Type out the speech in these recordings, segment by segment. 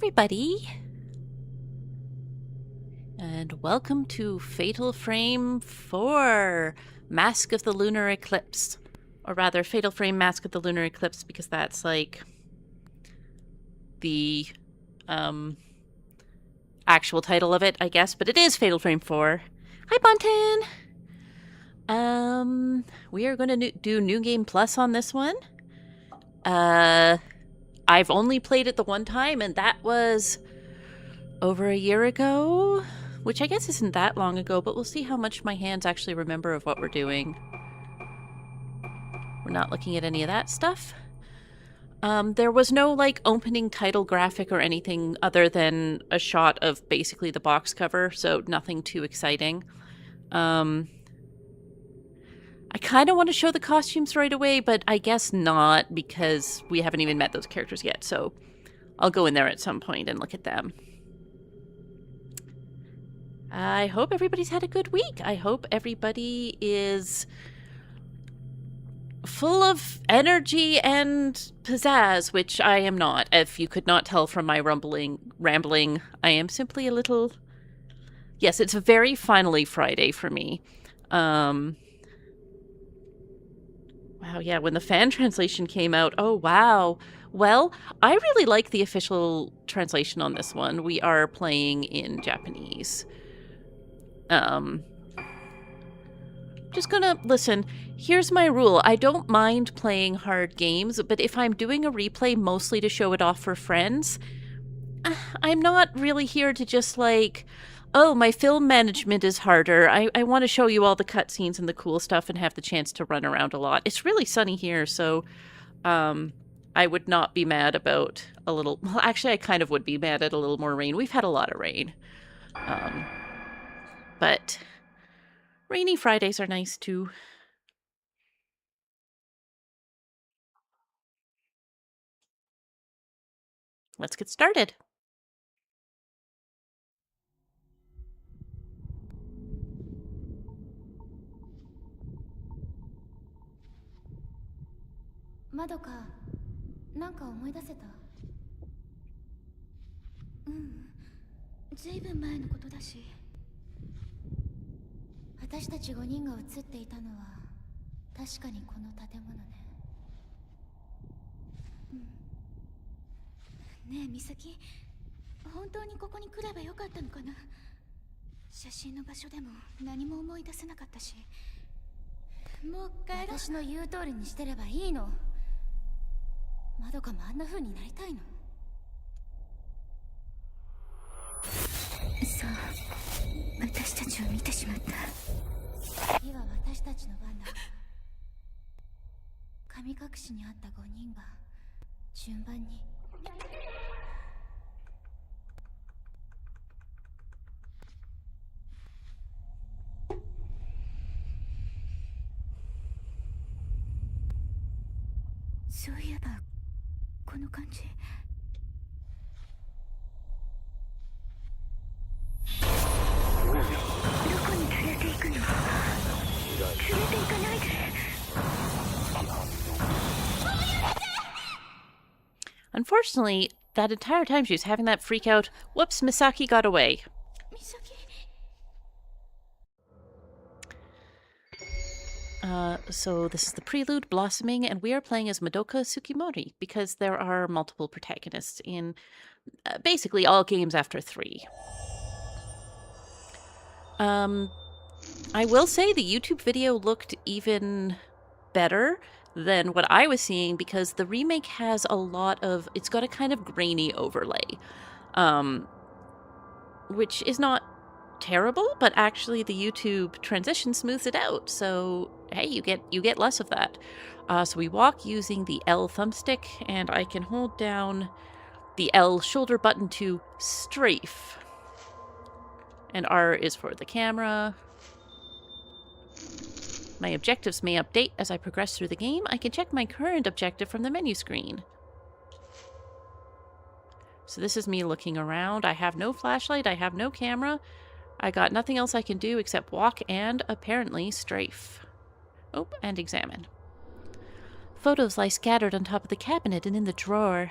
everybody, and welcome to Fatal Frame 4, Mask of the Lunar Eclipse. Or rather, Fatal Frame Mask of the Lunar Eclipse, because that's like the actual title of it, I guess, but it is Fatal Frame 4. Hi, Bunton! We are going to do New Game Plus on this one. I've only played it the one time, and that was over a year ago, which I guess isn't that long ago, but we'll see how much my hands actually remember of what we're doing. We're not looking at any of that stuff. There was no, like, opening title graphic or anything other than a shot of basically the box cover, so nothing too exciting. I kind of want to show the costumes right away, but I guess not, because we haven't even met those characters yet, so I'll go in there at some point and look at them. I hope everybody's had a good week. I hope everybody is full of energy and pizzazz, which I am not. If you could not tell from my rambling, I am simply a little... Yes, it's a very finally Friday for me. Wow, yeah, when the fan translation came out, oh wow. Well, I really like the official translation on this one. We are playing in Japanese. Just gonna listen. Here's my rule. I don't mind playing hard games, but if I'm doing a replay mostly to show it off for friends, I'm not really here to just like, oh, my film management is harder. I want to show you all the cutscenes and the cool stuff and have the chance to run around a lot. It's really sunny here, so I would not be mad about a little... Well, actually, I kind of would be mad at a little more rain. We've had a lot of rain. But rainy Fridays are nice, too. Let's get started. Madoka, なんか思い出せた？ずいぶん前のことだし。私たち5人が映っていたのは確かにこの建物ね。ねえ美咲、本当にここに来ればよかったのかな。写真の場所でも何も思い出せなかったし。もう帰ろう。私の言う通りにしてればいいの。まどかもあんな風になりたいの。そう、私たちを見てしまった。次は私たちの番だ。神隠しにあった5人が順番に。そういえばこの感じ。どこに連れて行くの？連れて行かないで。Unfortunately, that entire time she was having that freak out, whoops, Misaki got away. So this is the prelude, Blossoming, and we are playing as Madoka Tsukimori, because there are multiple protagonists in basically all games after 3. I will say the YouTube video looked even better than what I was seeing, because the remake has a lot of... It's got a kind of grainy overlay, which is not terrible, but actually the YouTube transition smooths it out, so hey, you get less of that. So we walk using the L thumbstick, and I can hold down the L shoulder button to strafe, and R is for the camera. My objectives may update as I progress through the game. I can check my current objective from the menu screen. So this is me looking around. I have no flashlight, I have no camera. I got nothing else I can do except walk and, apparently, strafe. Oh, and examine. Photos lie scattered on top of the cabinet and in the drawer.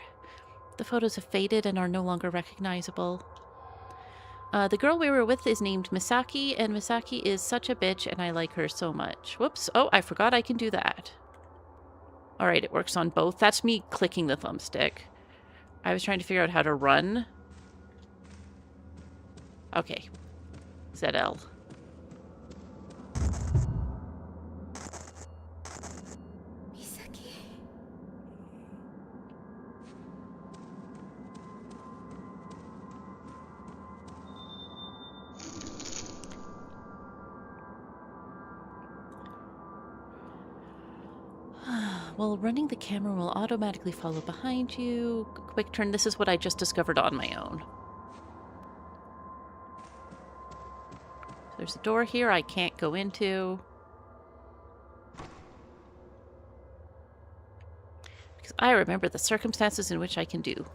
The photos have faded and are no longer recognizable. The girl we were with is named Misaki, and Misaki is such a bitch, and I like her so much. Whoops. Oh, I forgot I can do that. All right, it works on both. That's me clicking the thumbstick. I was trying to figure out how to run. Okay. ZL. Misaki. Well, running the camera will automatically follow behind you. Quick turn. This is what I just discovered on my own. There's a door here I can't go into. Because I remember the circumstances in which I can do.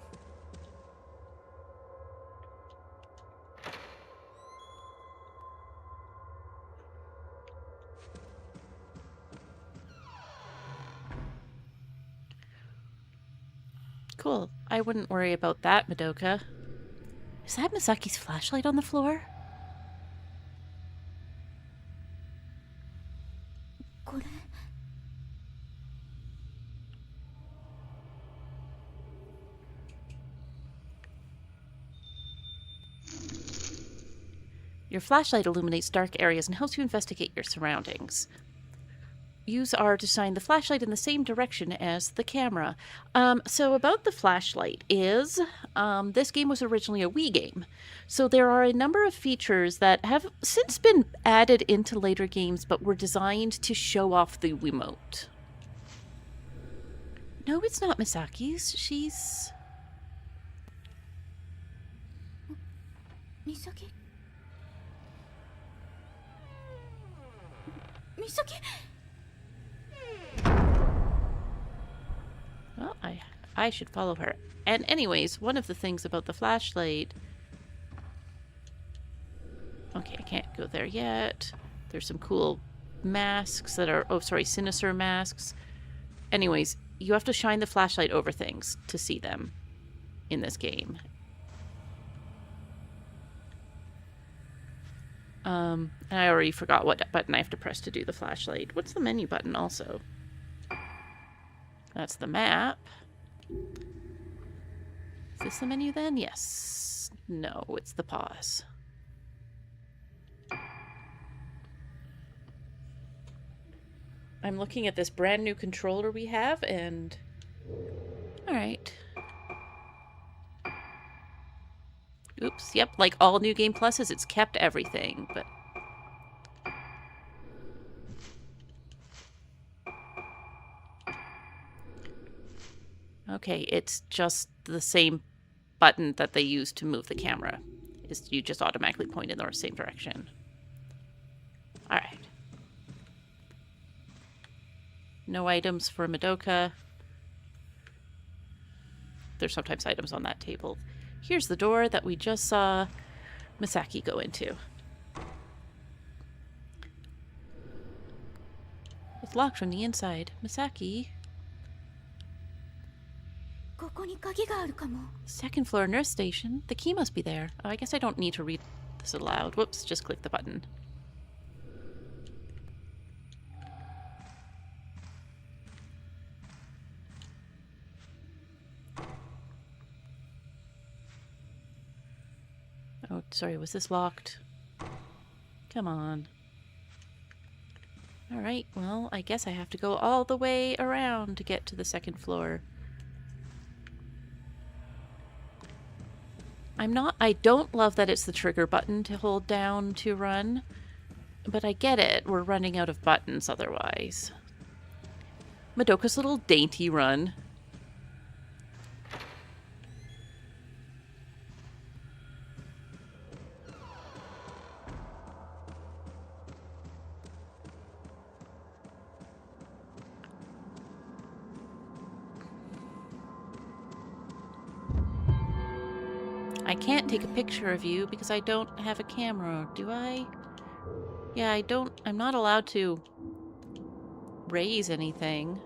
Cool. I wouldn't worry about that, Madoka. Is that Misaki's flashlight on the floor? これ Your flashlight illuminates dark areas and helps you investigate your surroundings. Use R to shine the flashlight in the same direction as the camera. So about the flashlight is, this game was originally a Wii game. So there are a number of features that have since been added into later games, but were designed to show off the Wiimote. No, it's not Misaki's. She's... 美咲美咲 Well, I should follow her. And anyways, one of the things about the flashlight... Okay, I can't go there yet. There's some cool masks that are... Oh, sorry, sinister masks. Anyways, you have to shine the flashlight over things to see them in this game. And I already forgot what button I have to press to do the flashlight. What's the menu button also? That's the map. Is this the menu then? Yes. No, it's the pause. I'm looking at this brand new controller we have and... Alright. Oops, yep, like all New Game Pluses, it's kept everything, but... Okay, it's just the same button that they use to move the camera. Is you just automatically point in the same direction. Alright. No items for Madoka. There's sometimes items on that table. Here's the door that we just saw Misaki go into. It's locked from the inside. Misaki. ここに鍵があるかも Second floor nurse station. The key must be there. Oh, I guess I don't need to read this aloud. Whoops, just click the button. Oh, sorry, was this locked? Come on. Alright, well, I guess I have to go all the way around to get to the second floor. I don't love that it's the trigger button to hold down to run, but I get it. We're running out of buttons otherwise. Madoka's little dainty run. I can't take a picture of you because I don't have a camera, do I? Yeah, I'm not allowed to raise anything.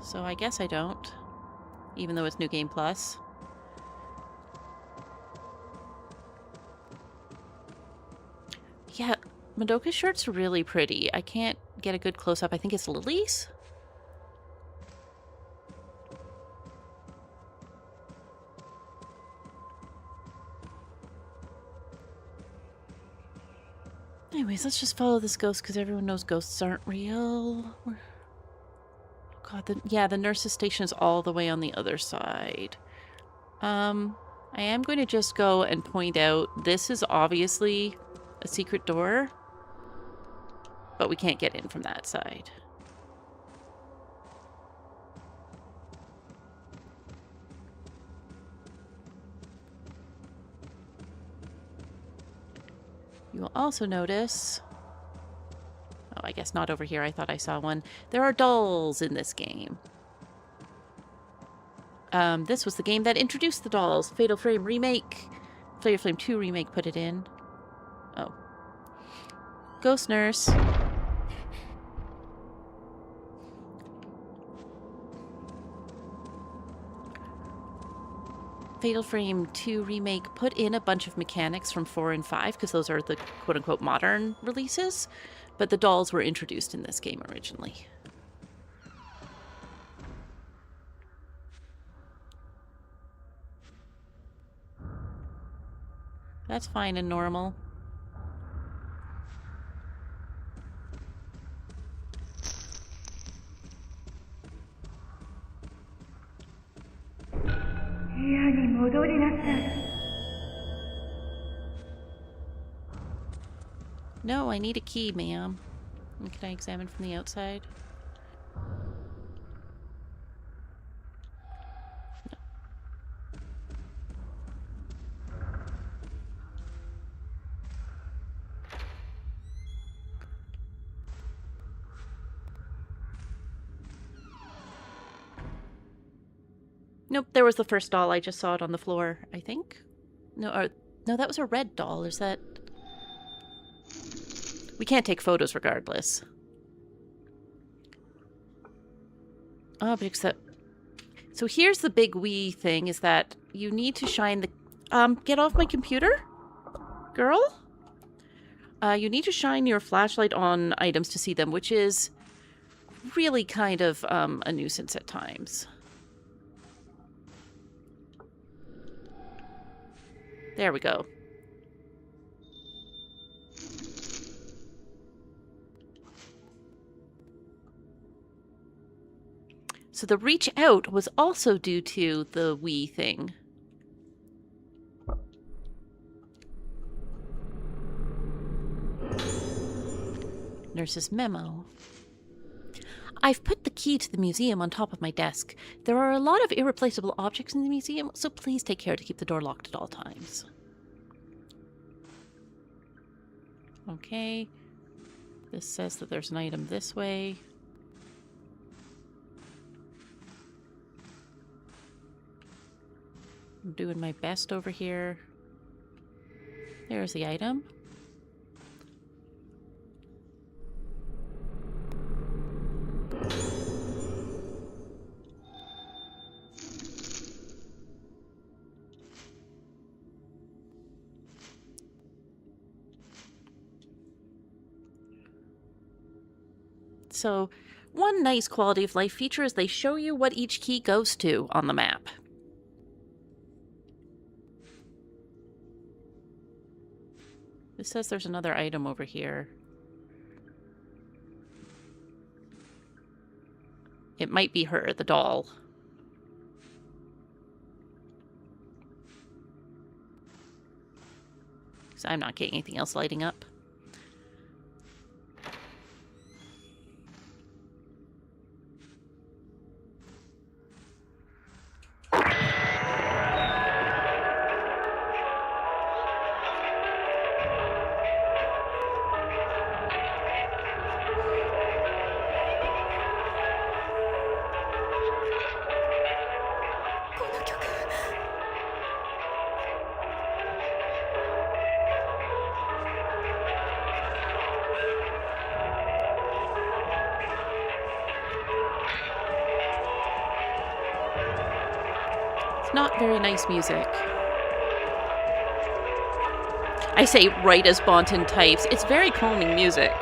So I guess I don't. even though it's New Game Plus. Yeah, Madoka's shirt's really pretty. I can't get a good close-up. I think it's Lily's? Anyways, let's just follow this ghost because everyone knows ghosts aren't real. Oh God, yeah, the nurse's station is all the way on the other side. I am going to just go and point out this is obviously a secret door, but we can't get in from that side. You will also notice... Oh, I guess not over here. I thought I saw one. There are dolls in this game. This was the game that introduced the dolls. Fatal Frame Remake. Fatal Frame 2 Remake put it in. Oh. Ghost Nurse. Fatal Frame 2 Remake put in a bunch of mechanics from 4 and 5 because those are the quote-unquote modern releases, but the dolls were introduced in this game originally. That's fine and normal. No, I need a key, ma'am. Can I examine from the outside? No. Nope, there was the first doll. I just saw it on the floor, I think. No, no, that was a red doll. Is that... We can't take photos regardless. Objects that... So here's the big wee thing, is that you need to shine the... get off my computer? Girl? You need to shine your flashlight on items to see them, which is really kind of a nuisance at times. There we go. So the reach out was also due to the Wii thing. Nurse's memo. I've put the key to the museum on top of my desk. There are a lot of irreplaceable objects in the museum, so please take care to keep the door locked at all times. Okay. This says that there's an item this way. I'm doing my best over here. There's the item. So, one nice quality of life feature is they show you what each key goes to on the map. It says there's another item over here. It might be her, the doll. So I'm not getting anything else lighting up. Not very nice music. I say right as Bonton types. It's very calming music.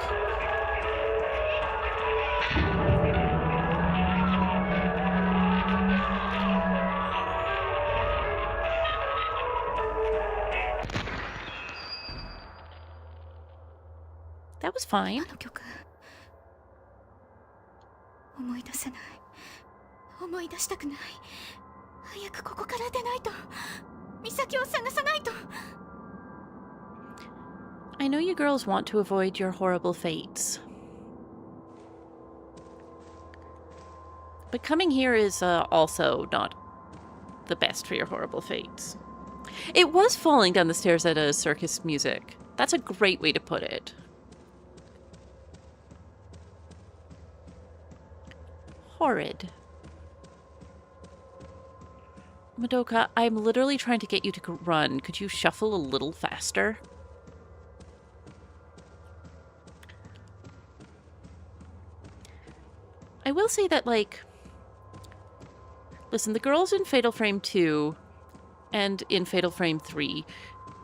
That was fine. あの曲思い出せない。思い出したくない。早くここから出ないと。美咲を探さないと。 I know you girls want to avoid your horrible fates. But coming here is also not the best for your horrible fates. It was falling down the stairs at a circus music. That's a great way to put it. Horrid. Madoka, I'm literally trying to get you to run. Could you shuffle a little faster? I will say that, like... Listen, the girls in Fatal Frame 2 and in Fatal Frame 3,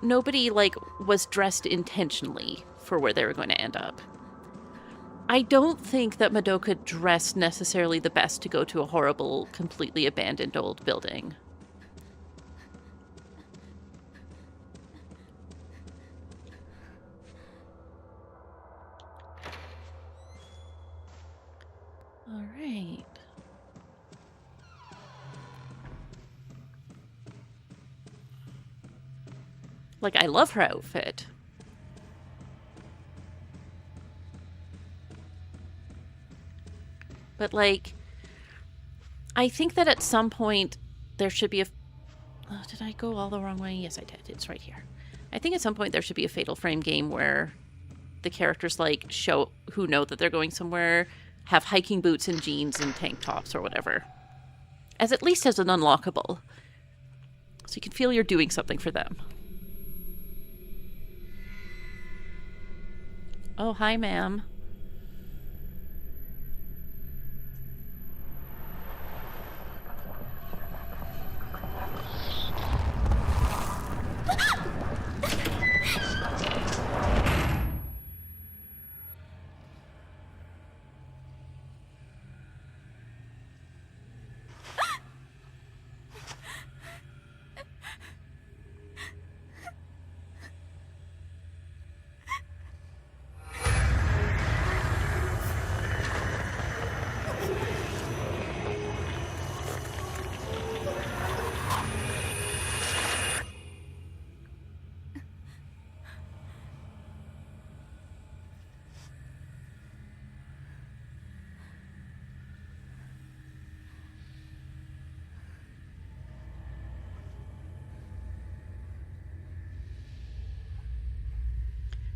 nobody, like, was dressed intentionally for where they were going to end up. I don't think that Madoka dressed necessarily the best to go to a horrible, completely abandoned old building. All right. Like, I love her outfit. But, like, I think that at some point there should be a... Oh, did I go all the wrong way? Yes, I did. It's right here. I think at some point there should be a Fatal Frame game where the characters, like, show who know that they're going somewhere, have hiking boots and jeans and tank tops or whatever. As at least as an unlockable. So you can feel you're doing something for them. Oh, hi, ma'am.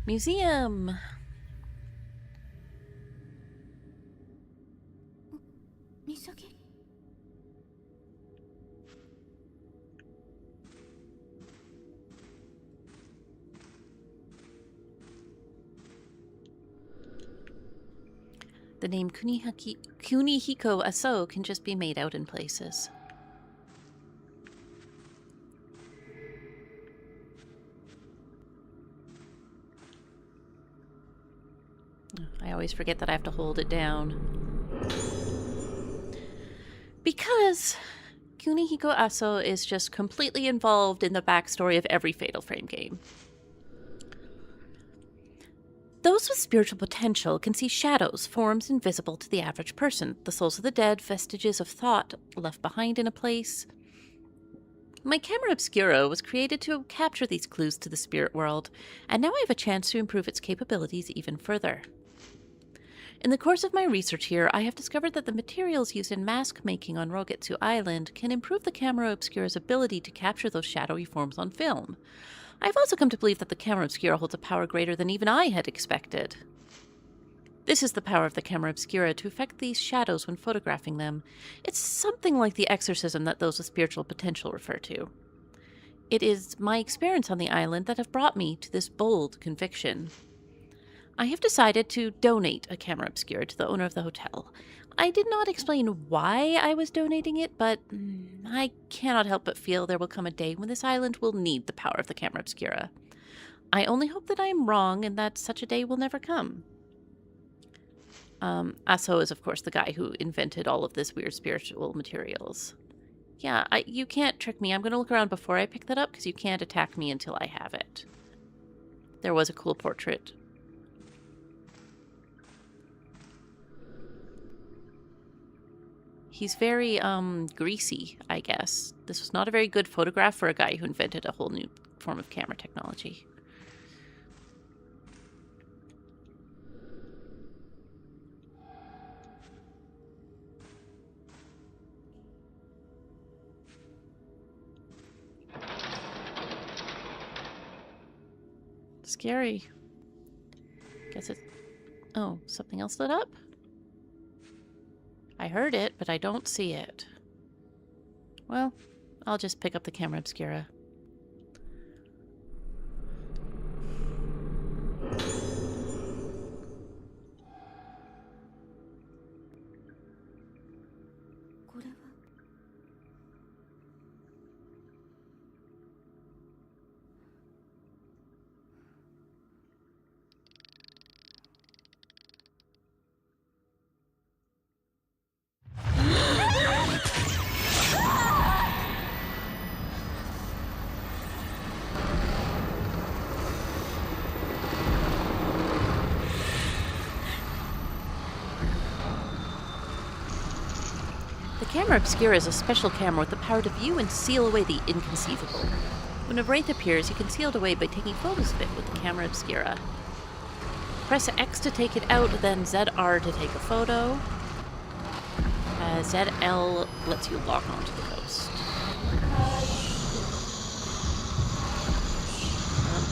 Museum. Misaki? The name Kunihiko Aso can just be made out in places. I always forget that I have to hold it down. Because Kunihiko Aso is just completely involved in the backstory of every Fatal Frame game. Those with spiritual potential can see shadows, forms invisible to the average person, the souls of the dead, vestiges of thought left behind in a place. My camera obscura was created to capture these clues to the spirit world, and now I have a chance to improve its capabilities even further. In the course of my research here, I have discovered that the materials used in mask making on Rogetsu Island can improve the camera obscura's ability to capture those shadowy forms on film. I've also come to believe that the camera obscura holds a power greater than even I had expected. This is the power of the camera obscura to affect these shadows when photographing them. It's something like the exorcism that those with spiritual potential refer to. It is my experience on the island that have brought me to this bold conviction. I have decided to donate a camera obscura to the owner of the hotel. I did not explain why I was donating it, but I cannot help but feel there will come a day when this island will need the power of the camera obscura. I only hope that I am wrong and that such a day will never come. Aso is, of course, the guy who invented all of this weird spiritual materials. Yeah, you can't trick me. I'm going to look around before I pick that up because you can't attack me until I have it. There was a cool portrait. He's very, greasy, I guess. This was not a very good photograph for a guy who invented a whole new form of camera technology. Scary. Guess it... Oh, something else lit up? I heard it, but I don't see it. Well, I'll just pick up the camera obscura. The camera obscura is a special camera with the power to view and seal away the inconceivable. When a wraith appears, you can seal it away by taking photos of it with the camera obscura. Press X to take it out, then ZR to take a photo. ZL lets you lock onto the coast.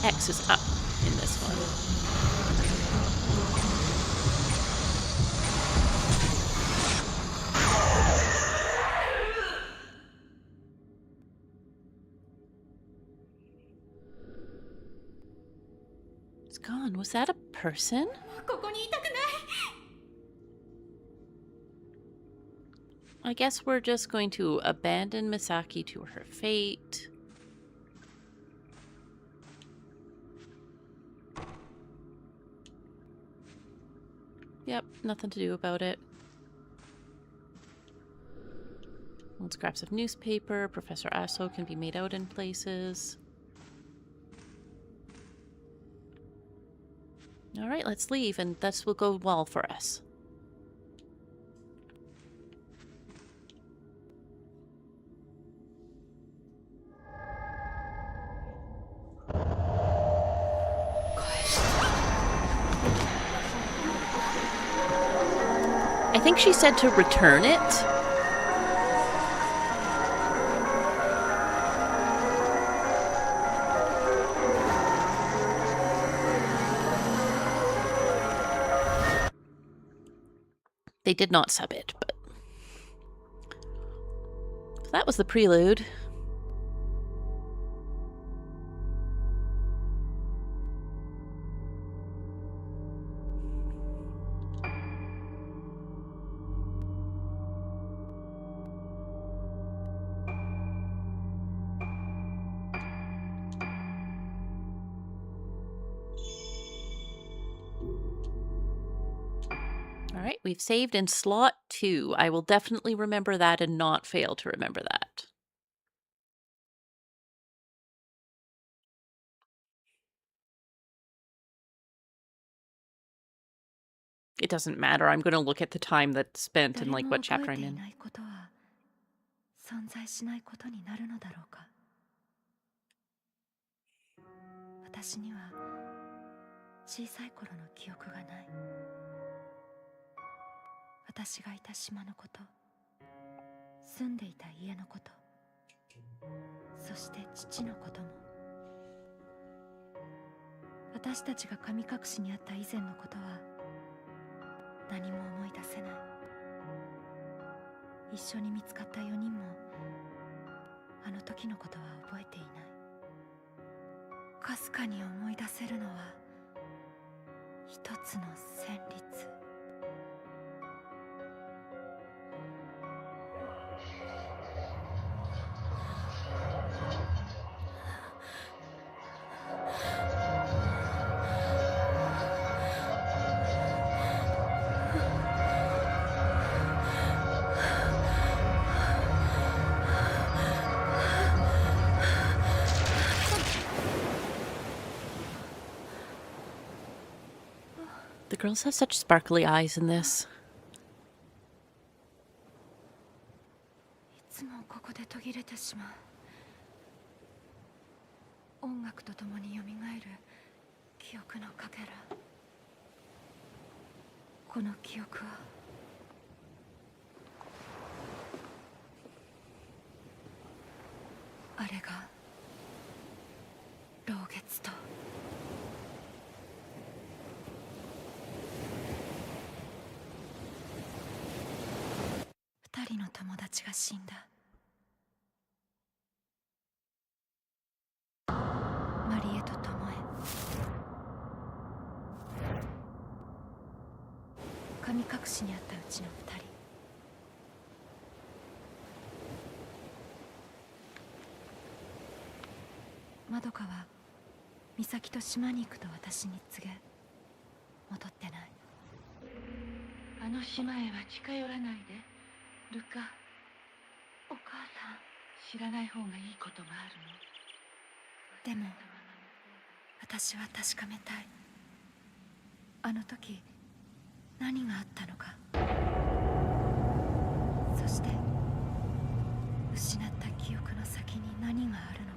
X is up in this one. It's gone. Was that a person? I guess we're just going to abandon Misaki to her fate. Yep, nothing to do about it. Old scraps of newspaper. Professor Aso can be made out in places. Alright, let's leave, and this will go well for us. I think she said to return it. They did not sub it, but... So that was the prelude. Alright, we've saved in slot 2. I will definitely remember that and not fail to remember that. It doesn't matter. I'm going to look at the time that's spent and like what chapter I'm in. 存在しないことになるのだろうか。私には小さい頃の記憶がない。私がいた島のこと、住んでいた家のこと、そして父のことも。私たちが神隠しにあった以前のことは何も思い出せない。一緒に見つかった4人もあの時のことは覚えていない。かすかに思い出せるのは一つの旋律。Girls have such sparkly eyes in this. いつもここで途切れてしまう。音楽とともによみがえる記憶のかけら。この記憶はあれが老月と2人の友達が死んだ。マリエとトモエ。神隠しにあったうちの2人。まどかは美咲と島に行くと私に告げ、戻ってない。あの島へは近寄らないで、ルカ。お母さん、知らない方がいいことがあるの。でも私は確かめたい。あの時何があったのか、そして失った記憶の先に何があるのか。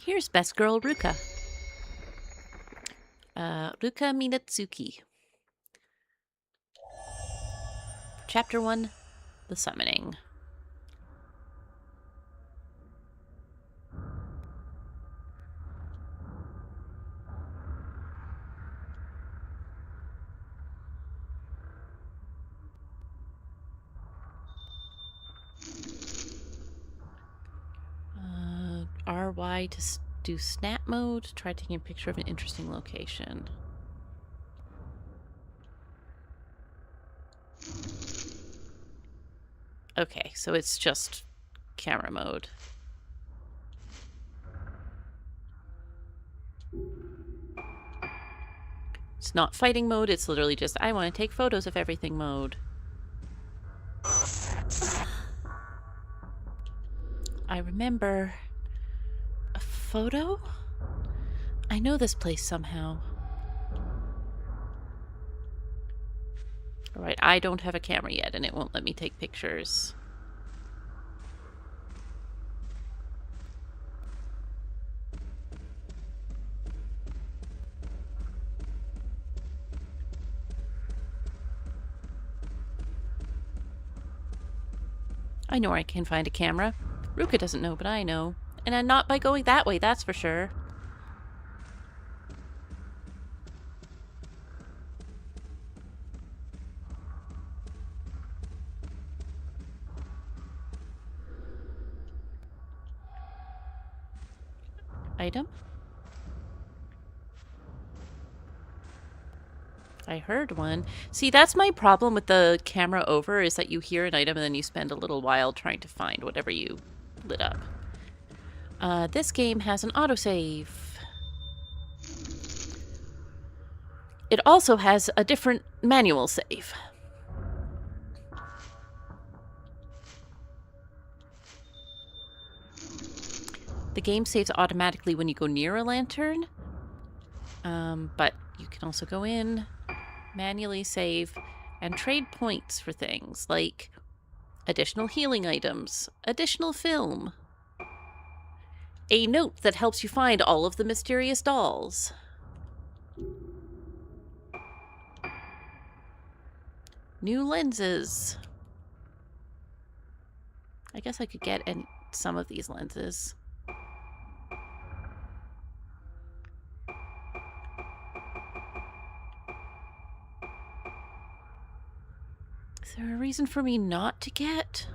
Here's best girl Ruka. Ruka Minatsuki. Chapter 1, The Summoning. RY to do snap mode. Try taking a picture of an interesting location. Okay, so it's just camera mode. It's not fighting mode, it's literally just, I want to take photos of everything mode. I remember a photo? I know this place somehow. Alright, I don't have a camera yet and it won't let me take pictures. I know where I can find a camera. Ruka doesn't know, but I know. And I'm not by going that way, that's for sure. Item? I heard one. See, that's my problem with the camera over, is that you hear an item and then you spend a little while trying to find whatever you lit up. This game has an autosave. It also has a different manual save. The game saves automatically when you go near a lantern, but you can also go in, manually save, and trade points for things like additional healing items, additional film, a note that helps you find all of the mysterious dolls, new lenses. I guess I could get some of these lenses. Is there a reason for me not to get?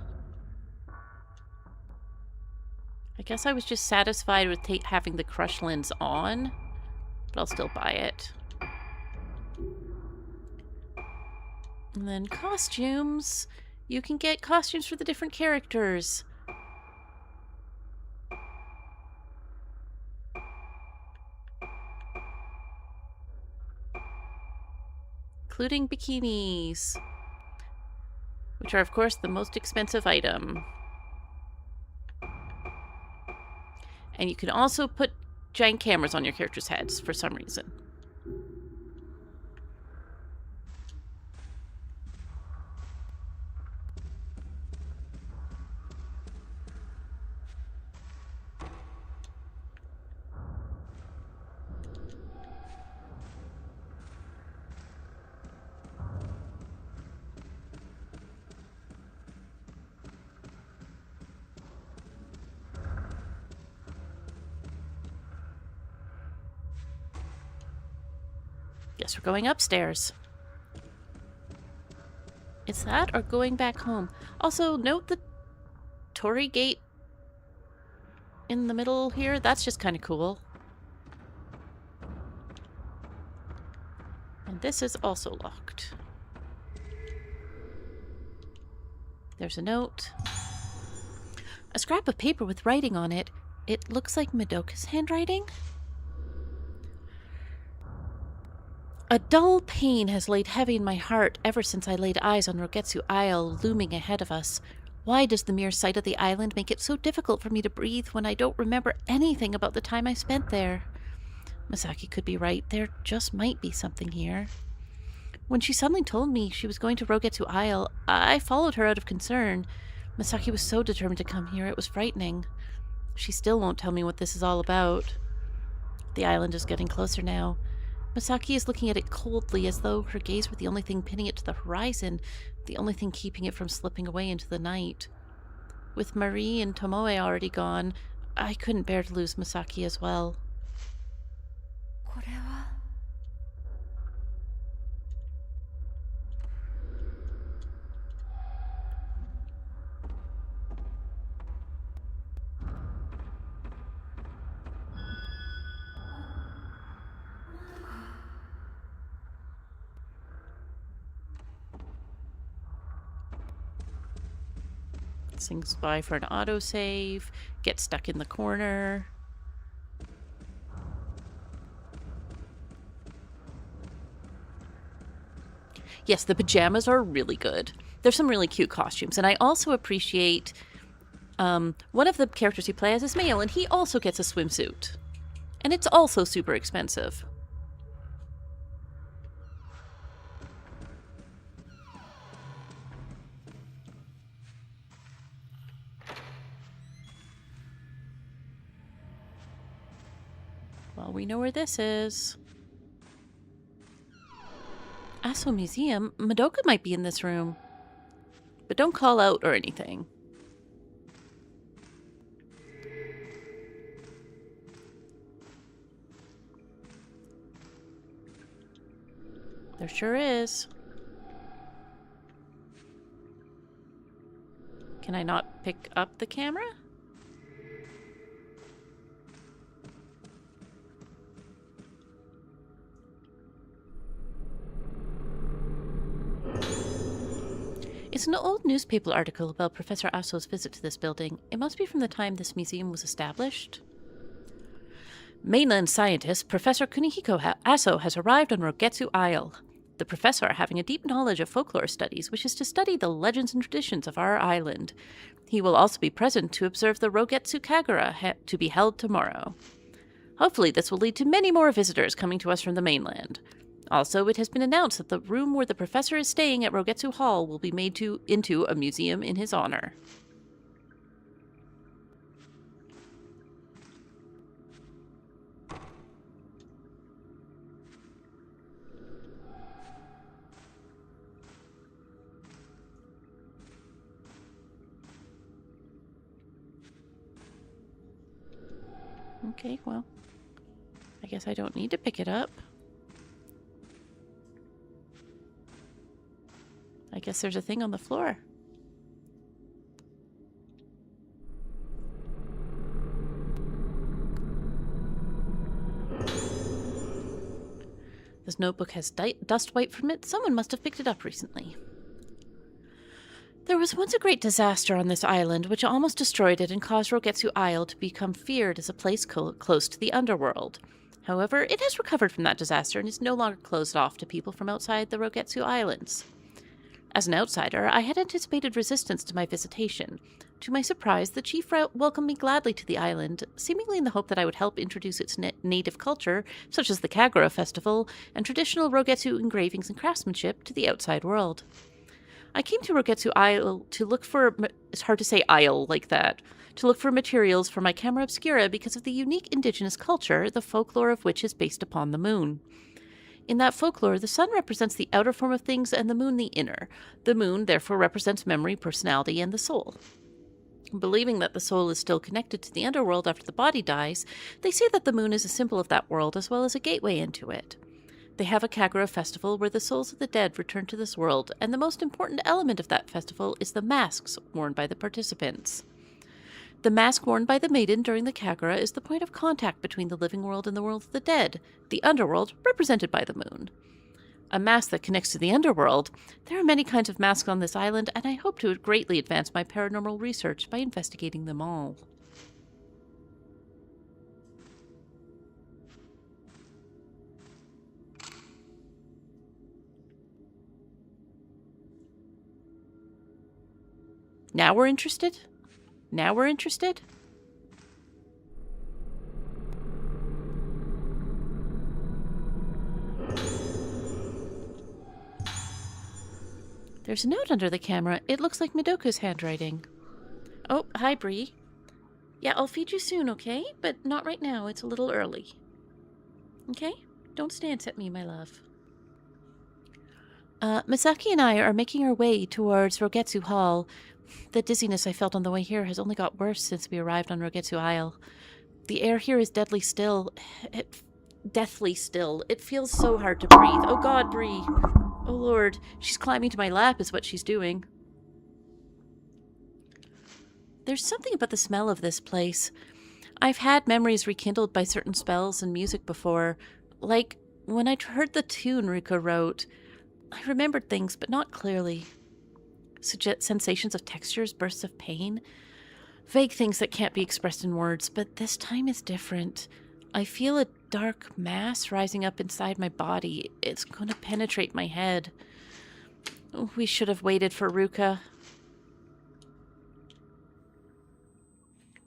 I guess I was just satisfied with having the crush lens on, but I'll still buy it. And then costumes. You can get costumes for the different characters. including bikinis, which are, of course, the most expensive item. And you can also put giant cameras on your characters' heads for some reason. Guess we're going upstairs. Is that or going back home? Also, note the Torii gate in the middle here. That's just kind of cool. And this is also locked. There's a note. A scrap of paper with writing on it. It looks like Madoka's handwriting. A dull pain has laid heavy in my heart ever since I laid eyes on Rogetsu Isle looming ahead of us. Why does the mere sight of the island make it so difficult for me to breathe when I don't remember anything about the time I spent there? Misaki could be right. There just might be something here. When she suddenly told me she was going to Rogetsu Isle, I followed her out of concern. Misaki was so determined to come here, it was frightening. She still won't tell me what this is all about. The island is getting closer now. Misaki is looking at it coldly, as though her gaze were the only thing pinning it to the horizon, the only thing keeping it from slipping away into the night. With Marie and Tomoe already gone, I couldn't bear to lose Misaki as well. これは Sings by for an autosave, get stuck in the corner. Yes, the pajamas are really good. There's some really cute costumes, and I also appreciate one of the characters you play as is male, and he also gets a swimsuit. And it's also super expensive. Well, we know where this is. Aso Museum? Madoka might be in this room. But don't call out or anything. There sure is. Can I not pick up the camera? It's an old newspaper article about Professor Aso's visit to this building. It must be from the time this museum was established. Mainland scientist Professor Kunihiko Aso has arrived on Rogetsu Isle. The professor, having a deep knowledge of folklore studies, wishes to study the legends and traditions of our island. He will also be present to observe the Rogetsu Kagura to be held tomorrow. Hopefully this will lead to many more visitors coming to us from the mainland. Also, it has been announced that the room where the professor is staying at Rogetsu Hall will be made into a museum in his honor. Okay, well, I guess I don't need to pick it up. I guess there's a thing on the floor. This notebook has dust wiped from it. Someone must have picked it up recently. There was once a great disaster on this island, which almost destroyed it and caused Rogetsu Isle to become feared as a place close to the underworld. However, it has recovered from that disaster and is no longer closed off to people from outside the Rogetsu Islands. As an outsider, I had anticipated resistance to my visitation. To my surprise, the chief welcomed me gladly to the island, seemingly in the hope that I would help introduce its native culture, such as the Kagura festival, and traditional Rogetsu engravings and craftsmanship, to the outside world. I came to Rogetsu Isle to look for... It's hard to say isle like that. To look for materials for my camera obscura because of the unique indigenous culture, the folklore of which is based upon the moon. In that folklore, the sun represents the outer form of things and the moon the inner. The moon, therefore, represents memory, personality, and the soul. Believing that the soul is still connected to the underworld after the body dies, they say that the moon is a symbol of that world as well as a gateway into it. They have a Kagura festival where the souls of the dead return to this world, and the most important element of that festival is the masks worn by the participants. The mask worn by the maiden during the Kagura is the point of contact between the living world and the world of the dead, the underworld represented by the moon. A mask that connects to the underworld. There are many kinds of masks on this island, and I hope to greatly advance my paranormal research by investigating them all. Now we're interested? Now we're interested? There's a note under the camera. It looks like Midoka's handwriting. Oh, hi, Bree. Yeah, I'll feed you soon, okay? But not right now. It's a little early. Okay? Don't stance at me, my love. Misaki and I are making our way towards Rogetsu Hall. The dizziness I felt on the way here has only got worse since we arrived on Rogetsu Isle. The air here is deathly still. Deathly still. It feels so hard to breathe. Oh God, Bree. Oh Lord. She's climbing to my lap is what she's doing. There's something about the smell of this place. I've had memories rekindled by certain spells and music before. Like when I heard the tune Ruka wrote. I remembered things, but not clearly. Sensations of textures, bursts of pain. Vague things that can't be expressed in words, but this time is different. I feel a dark mass rising up inside my body. It's going to penetrate my head. We should have waited for Ruka.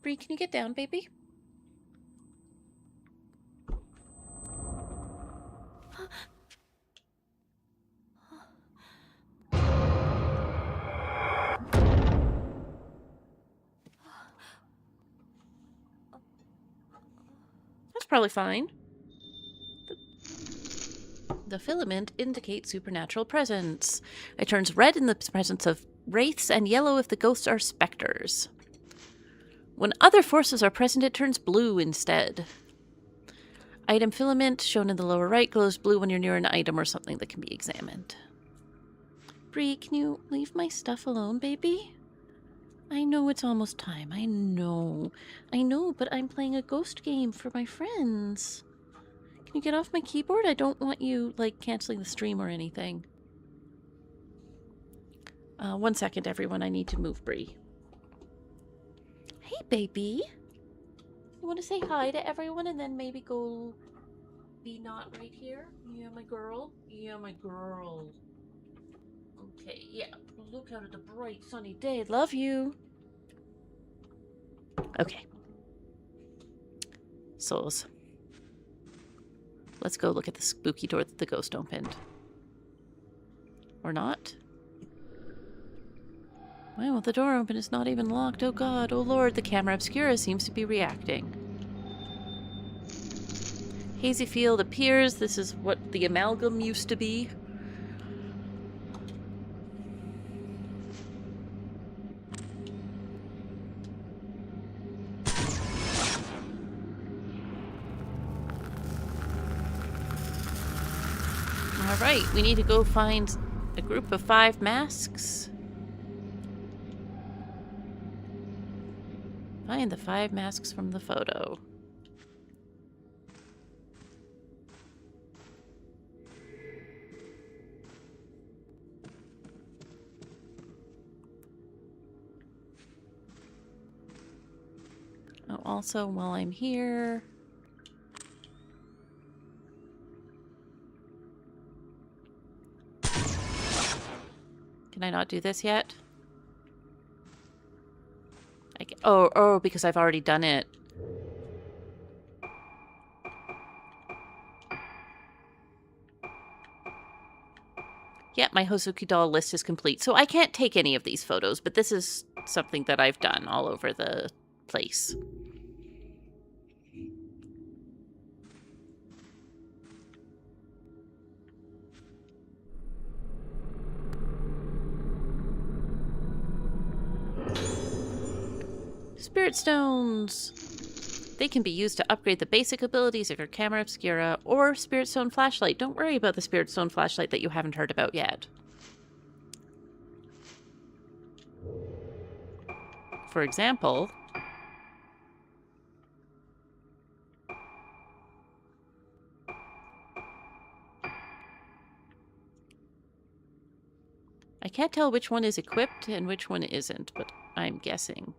Bree, can you get down, baby? That's probably fine. The filament indicates supernatural presence. It turns red in the presence of wraiths and yellow if the ghosts are specters. When other forces are present, it turns blue instead. Item filament, shown in the lower right, glows blue when you're near an item or something that can be examined. Bree, can you leave my stuff alone, baby? I know it's almost time. I know, but I'm playing a ghost game for my friends. Can you get off my keyboard? I don't want you, like, canceling the stream or anything. 1 second, everyone. I need to move Bree. Hey, baby. You want to say hi to everyone and then maybe go be not right here? Yeah, my girl. Yeah, my girl. Okay, yeah. Look out at the bright, sunny day. Love you. Okay. Souls. Let's go look at the spooky door that the ghost opened. Or not? Why won't the door open? It's not even locked. Oh God, oh Lord, the camera obscura seems to be reacting. Hazy field appears. This is what the amalgam used to be. Alright, we need to go find a group of 5 masks. Find the 5 masks from the photo. Oh, also, while I'm here, Can I not do this yet? Oh, because I've already done it. Yeah, my Hozuki doll list is complete. So I can't take any of these photos, but this is something that I've done all over the place. Spirit stones! They can be used to upgrade the basic abilities of your camera obscura or Spirit Stone flashlight. Don't worry about the Spirit Stone flashlight that you haven't heard about yet. For example, I can't tell which one is equipped and which one isn't, but I'm guessing.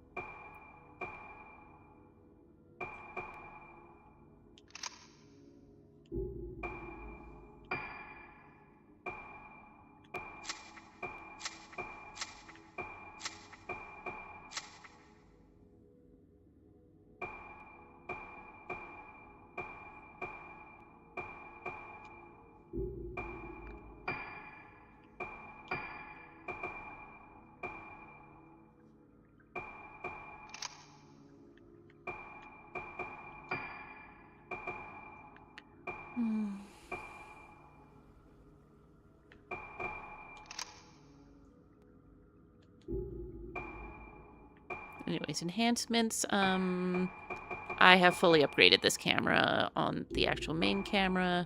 Anyways, enhancements. I have fully upgraded this camera on the actual main camera.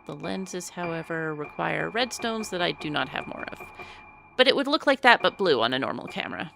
The lenses, however, require redstones that I do not have more of. But it would look like that, but blue on a normal camera.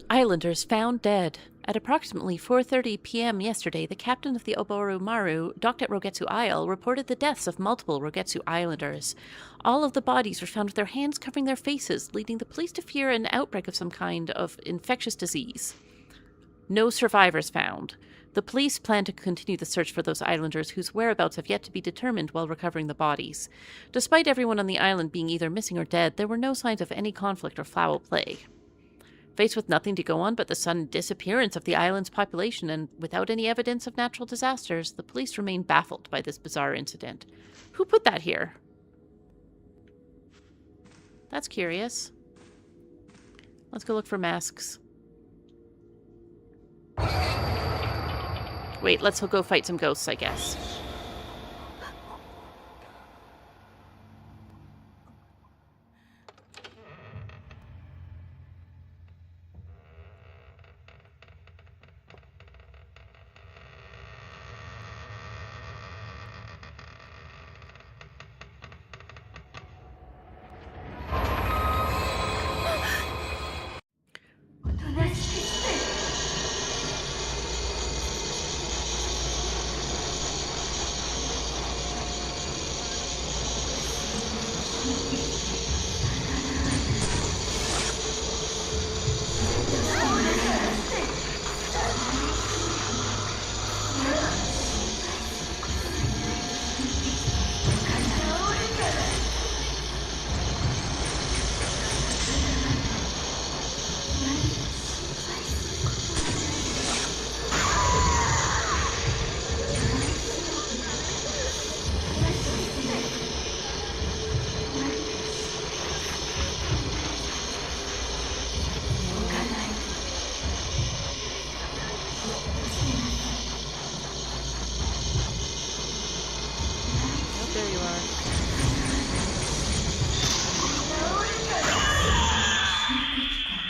Islanders found dead. At approximately 4:30 p.m. yesterday, the captain of the Oboru Maru, docked at Rogetsu Isle, reported the deaths of multiple Rogetsu Islanders. All of the bodies were found with their hands covering their faces, leading the police to fear an outbreak of some kind of infectious disease. No survivors found. The police plan to continue the search for those islanders whose whereabouts have yet to be determined while recovering the bodies. Despite everyone on the island being either missing or dead, there were no signs of any conflict or foul play. Faced with nothing to go on but the sudden disappearance of the island's population and without any evidence of natural disasters, the police remain baffled by this bizarre incident. Who put that here? That's curious. Let's go look for masks. Wait, let's go fight some ghosts, I guess. There you are.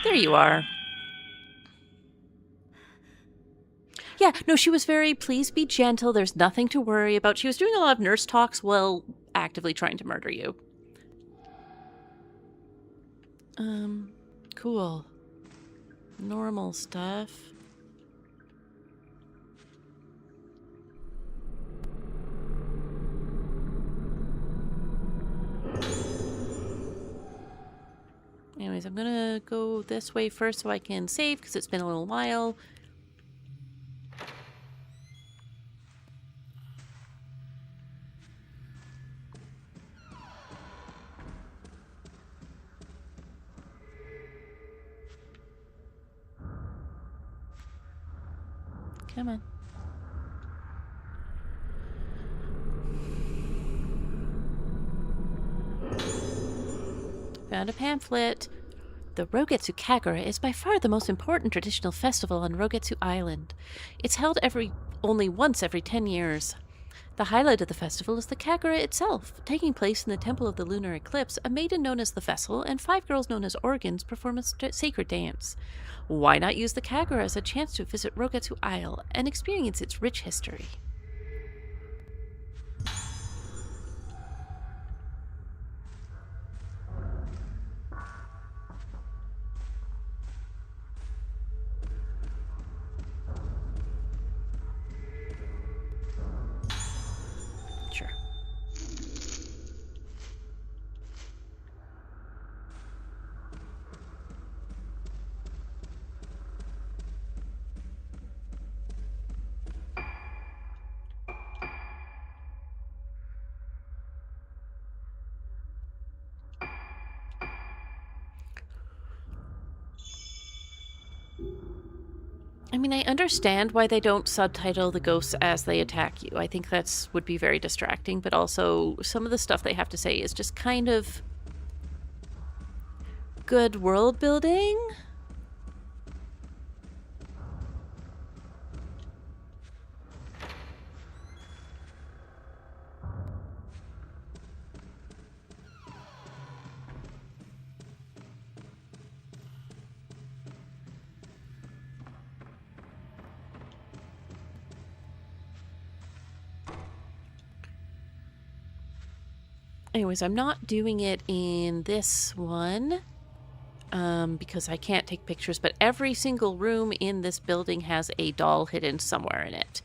There you are. Yeah, no, she was very, please be gentle, there's nothing to worry about. She was doing a lot of nurse talks while actively trying to murder you. Cool. Normal stuff. Anyways, I'm gonna go this way first so I can save, because it's been a little while. Come on. Found a pamphlet. The Rogetsu Kagura is by far the most important traditional festival on Rogetsu Island. It's held only once every 10 years. The highlight of the festival is the Kagura itself. Taking place in the Temple of the Lunar Eclipse, a maiden known as the Vessel and 5 girls known as Organs perform a sacred dance. Why not use the Kagura as a chance to visit Rogetsu Isle and experience its rich history? Sure. I mean, I understand why they don't subtitle the ghosts as they attack you. I think that's would be very distracting, but also some of the stuff they have to say is just kind of good world building. Anyways, I'm not doing it in this one because I can't take pictures, but every single room in this building has a doll hidden somewhere in it.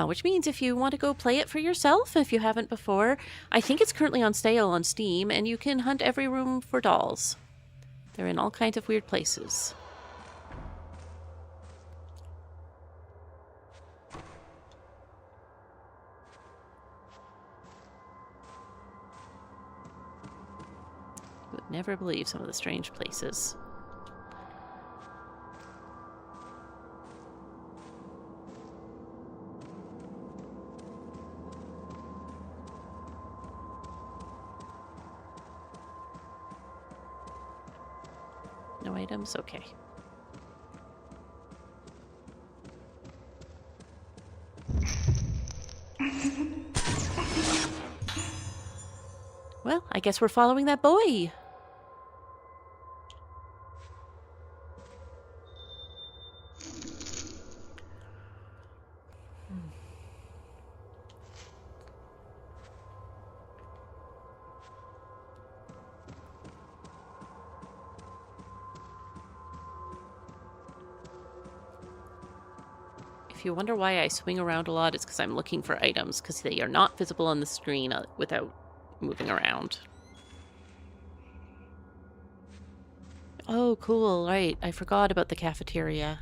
Which means if you want to go play it for yourself, if you haven't before, I think it's currently on sale on Steam, and you can hunt every room for dolls. They're in all kinds of weird places. Would never believe some of the strange places. No items? Okay. Well, I guess we're following that boy. If you wonder why I swing around a lot, it's because I'm looking for items, because they are not visible on the screen without moving around. Oh, cool. Right. I forgot about the cafeteria.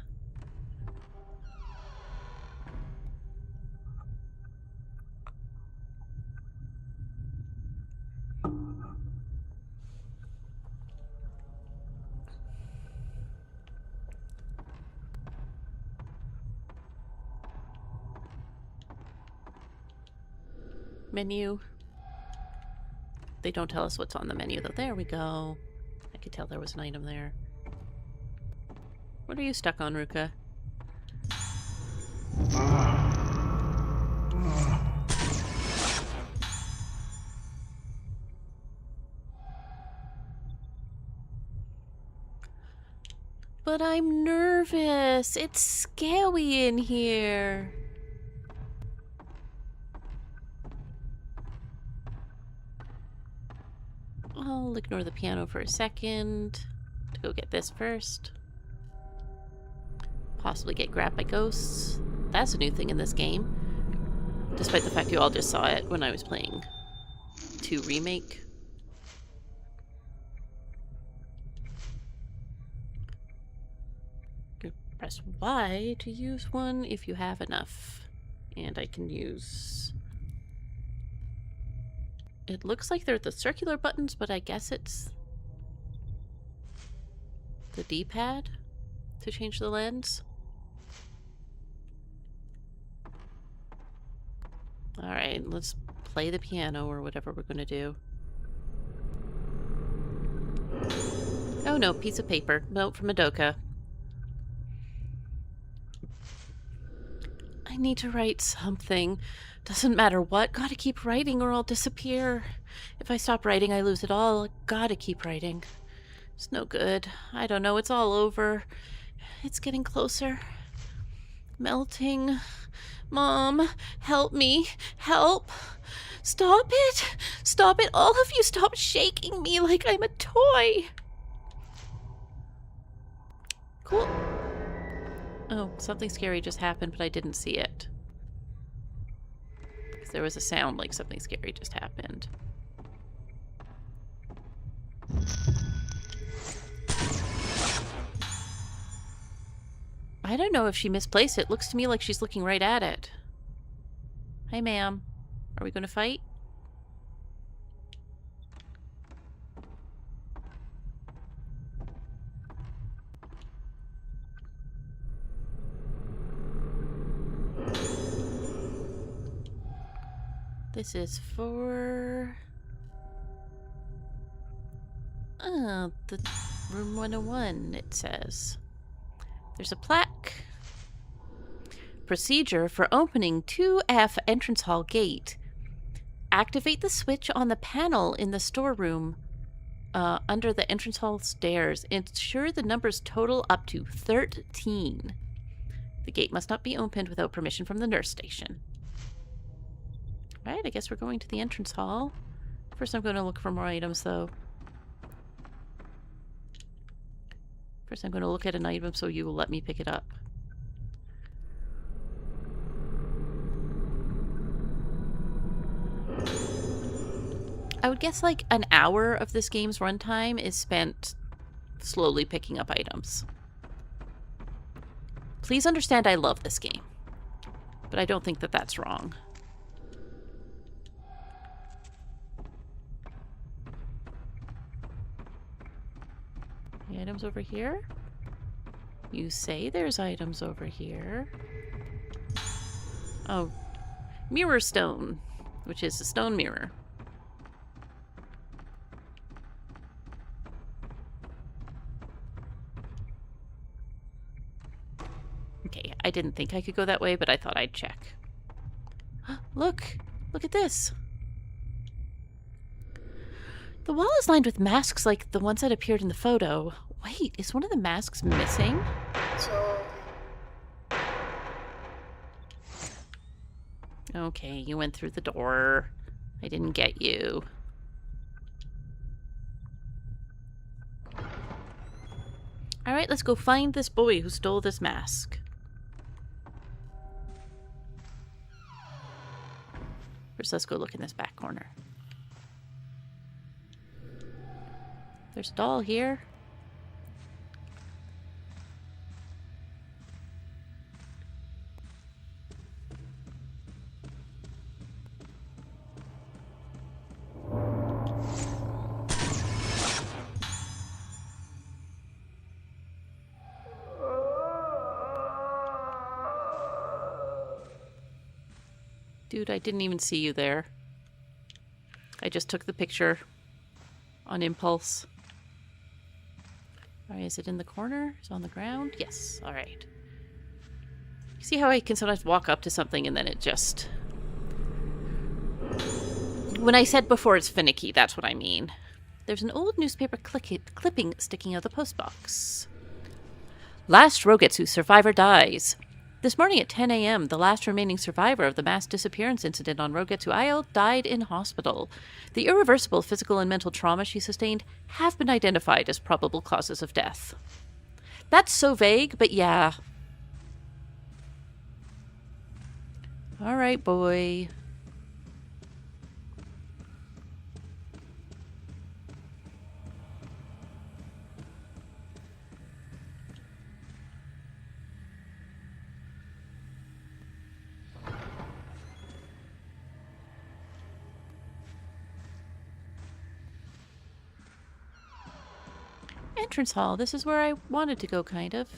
Menu. They don't tell us what's on the menu, though. There we go. I could tell there was an item there. What are you stuck on, Ruka? But I'm nervous. It's scary in here. I'll ignore the piano for a second to go get this first. Possibly get grabbed by ghosts. That's a new thing in this game. Despite the fact you all just saw it when I was playing 2 Remake. Press Y to use one if you have enough. And I can use... It looks like they're the circular buttons, but I guess it's the D-pad to change the lens. Alright, let's play the piano or whatever we're going to do. Oh no, piece of paper. Note from Madoka. I need to write something. Doesn't matter what. Gotta keep writing or I'll disappear. If I stop writing, I lose it all. Gotta keep writing. It's no good. I don't know. It's all over. It's getting closer. Melting. Mom, help me. Help. Stop it. Stop it. All of you stop shaking me like I'm a toy. Cool. Oh, something scary just happened, but I didn't see it. Because there was a sound like something scary just happened. I don't know if she misplaced it. Looks to me like she's looking right at it. Hi, ma'am. Are we going to fight? This is for... the room 101, it says. There's a plaque. Procedure for opening 2F entrance hall gate. Activate the switch on the panel in the storeroom under the entrance hall stairs. Ensure the numbers total up to 13. The gate must not be opened without permission from the nurse station. Right, I guess we're going to the entrance hall. First I'm going to look for more items, though. First I'm going to look at an item so you will let me pick it up. I would guess like an hour of this game's runtime is spent slowly picking up items. Please understand I love this game, but I don't think that that's wrong. The items over here? You say there's items over here. Oh, mirror stone, which is a stone mirror. Okay, I didn't think I could go that way, but I thought I'd check. Look! Look at this! The wall is lined with masks like the ones that appeared in the photo. Wait, is one of the masks missing? Okay, you went through the door. I didn't get you. Alright, let's go find this boy who stole this mask. First, let's go look in this back corner. There's a doll here. Dude, I didn't even see you there. I just took the picture on impulse. Alright, is it in the corner? Is it on the ground? Yes, alright. See how I can sometimes walk up to something and then it just... When I said before it's finicky, that's what I mean. There's an old newspaper clipping sticking out of the postbox. Last Rogetsu survivor dies. This morning at 10 a.m., the last remaining survivor of the mass disappearance incident on Rogetsu Isle died in hospital. The irreversible physical and mental trauma she sustained have been identified as probable causes of death. That's so vague, but yeah. All right, boy. Entrance hall. This is where I wanted to go, kind of.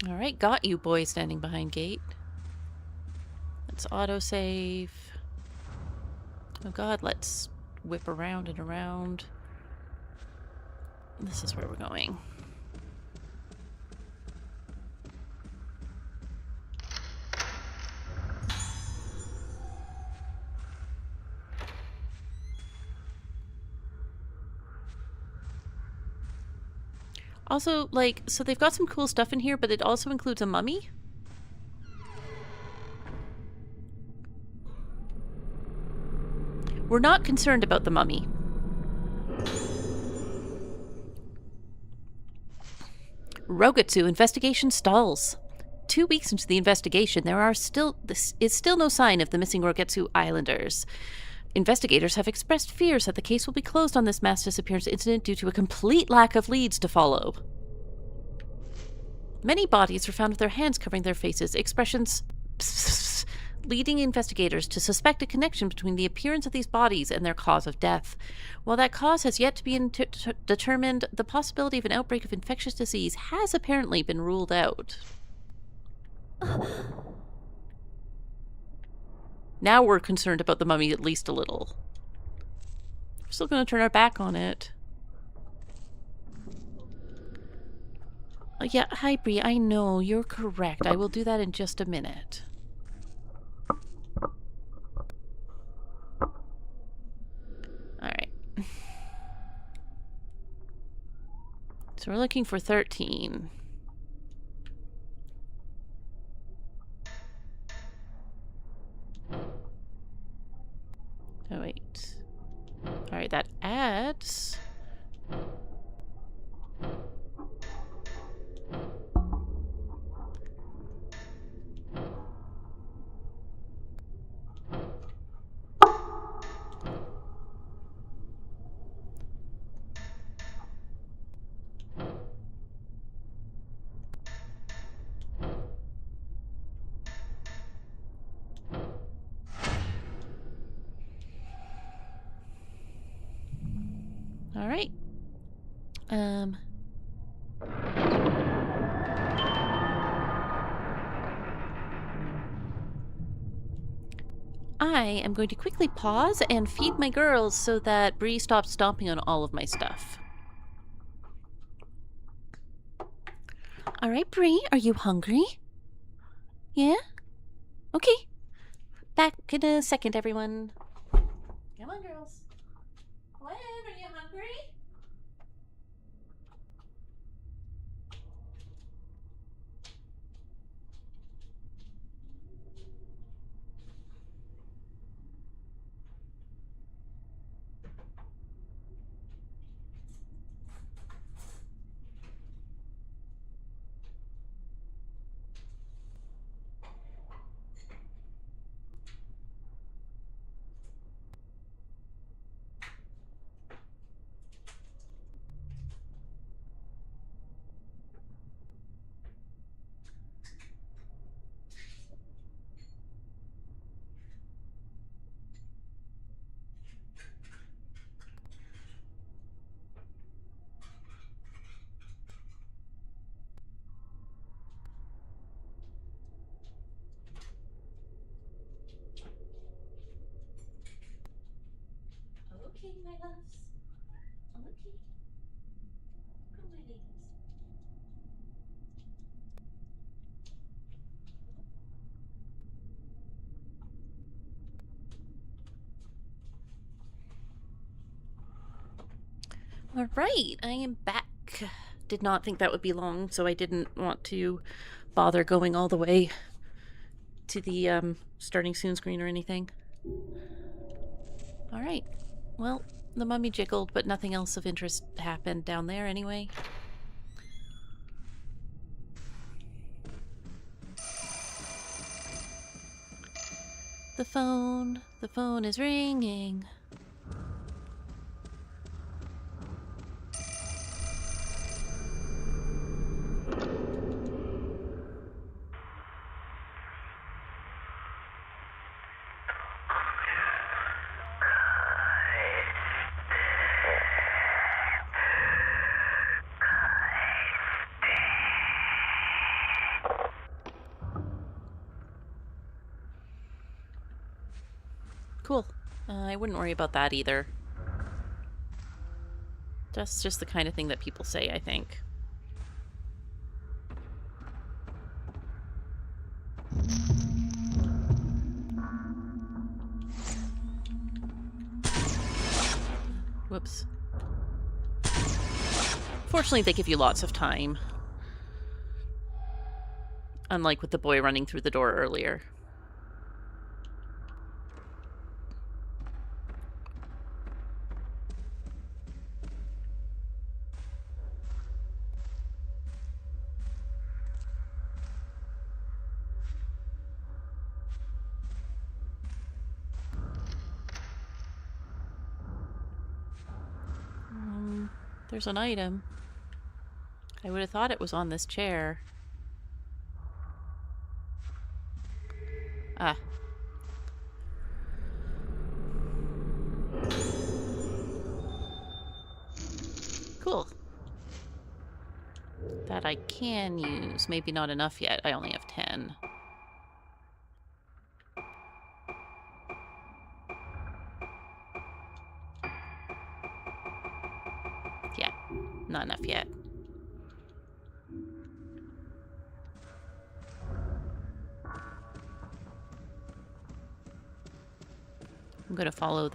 Alright, got you, boy standing behind gate. Let's autosave. Oh god, let's whip around and around. This is where we're going. Also, like, so they've got some cool stuff in here, but it also includes a mummy. We're not concerned about the mummy. Rogetsu investigation stalls. 2 weeks into the investigation, there is still no sign of the missing Rogetsu Islanders. Investigators have expressed fears that the case will be closed on this mass disappearance incident due to a complete lack of leads to follow. Many bodies were found with their hands covering their faces, expressions leading investigators to suspect a connection between the appearance of these bodies and their cause of death. While that cause has yet to be determined, the possibility of an outbreak of infectious disease has apparently been ruled out. Now we're concerned about the mummy at least a little. We're still going to turn our back on it. Yeah, hi Bree, I know, you're correct. I will do that in just a minute. Alright. So we're looking for 13. Oh, wait. Alright, that adds... Alright. I am going to quickly pause and feed my girls so that Bree stops stomping on all of my stuff. Alright, Bree, are you hungry? Yeah? Okay. Back in a second, everyone. Come on, girls. Gwen, are you hungry? Okay, my loves. Okay. Come, my ladies. All right, I am back. Did not think that would be long, so I didn't want to bother going all the way to the starting soon screen or anything. All right. Well, the mummy jiggled, but nothing else of interest happened down there anyway. The phone is ringing. Cool. I wouldn't worry about that either. That's just the kind of thing that people say, I think. Whoops. Fortunately, they give you lots of time. Unlike with the boy running through the door earlier. There's an item. I would have thought it was on this chair. Ah. Cool. That I can use. Maybe not enough yet. I only have 10. Yeah, not enough yet. I'm gonna follow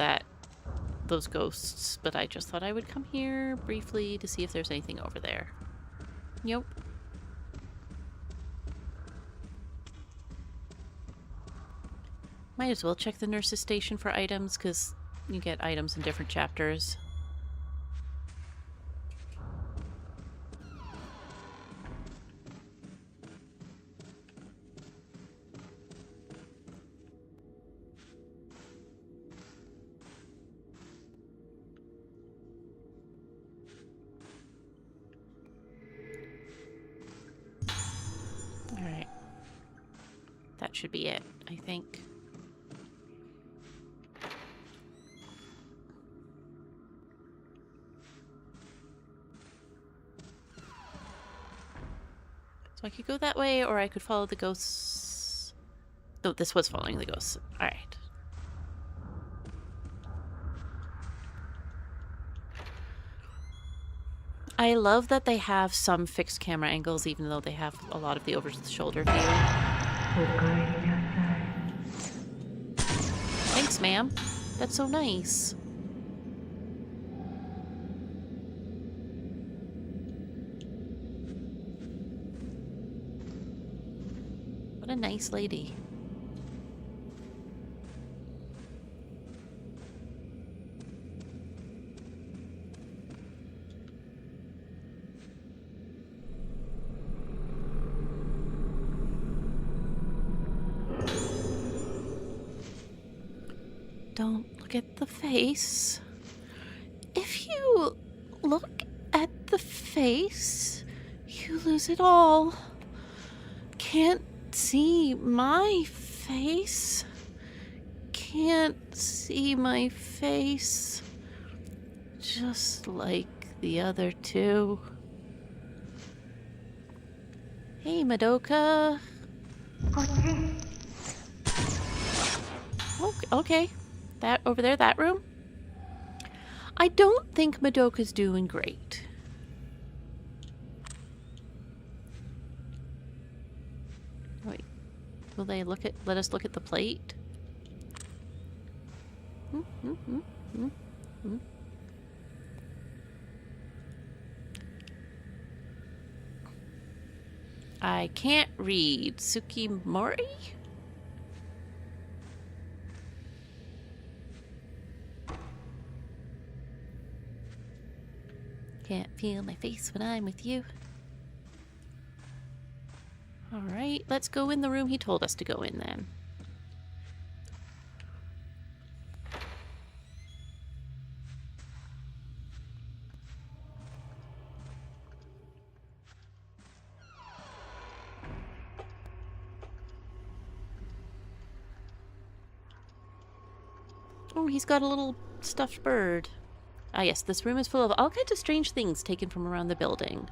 those ghosts, but I just thought I would come here briefly to see if there's anything over there. Yep. Might as well check the nurse's station for items, because you get items in different chapters. Alright. That should be it, I think. So I could go that way, or I could follow the ghosts. No, this was following the ghosts. Alright. I love that they have some fixed camera angles, even though they have a lot of the over-the-shoulder view. Thanks, ma'am. That's so nice. What a nice lady. Don't look at the face. If you look at the face, you lose it all. Can't see my face. Can't see my face. Just like the other two. Hey, Madoka. Oh, okay. That over there, that room? I don't think Madoka's doing great. Wait. Will they let us look at the plate? I can't read. Tsukimori? Can't feel my face when I'm with you. Alright, let's go in the room he told us to go in then. Oh, he's got a little stuffed bird. Ah yes, this room is full of all kinds of strange things taken from around the building.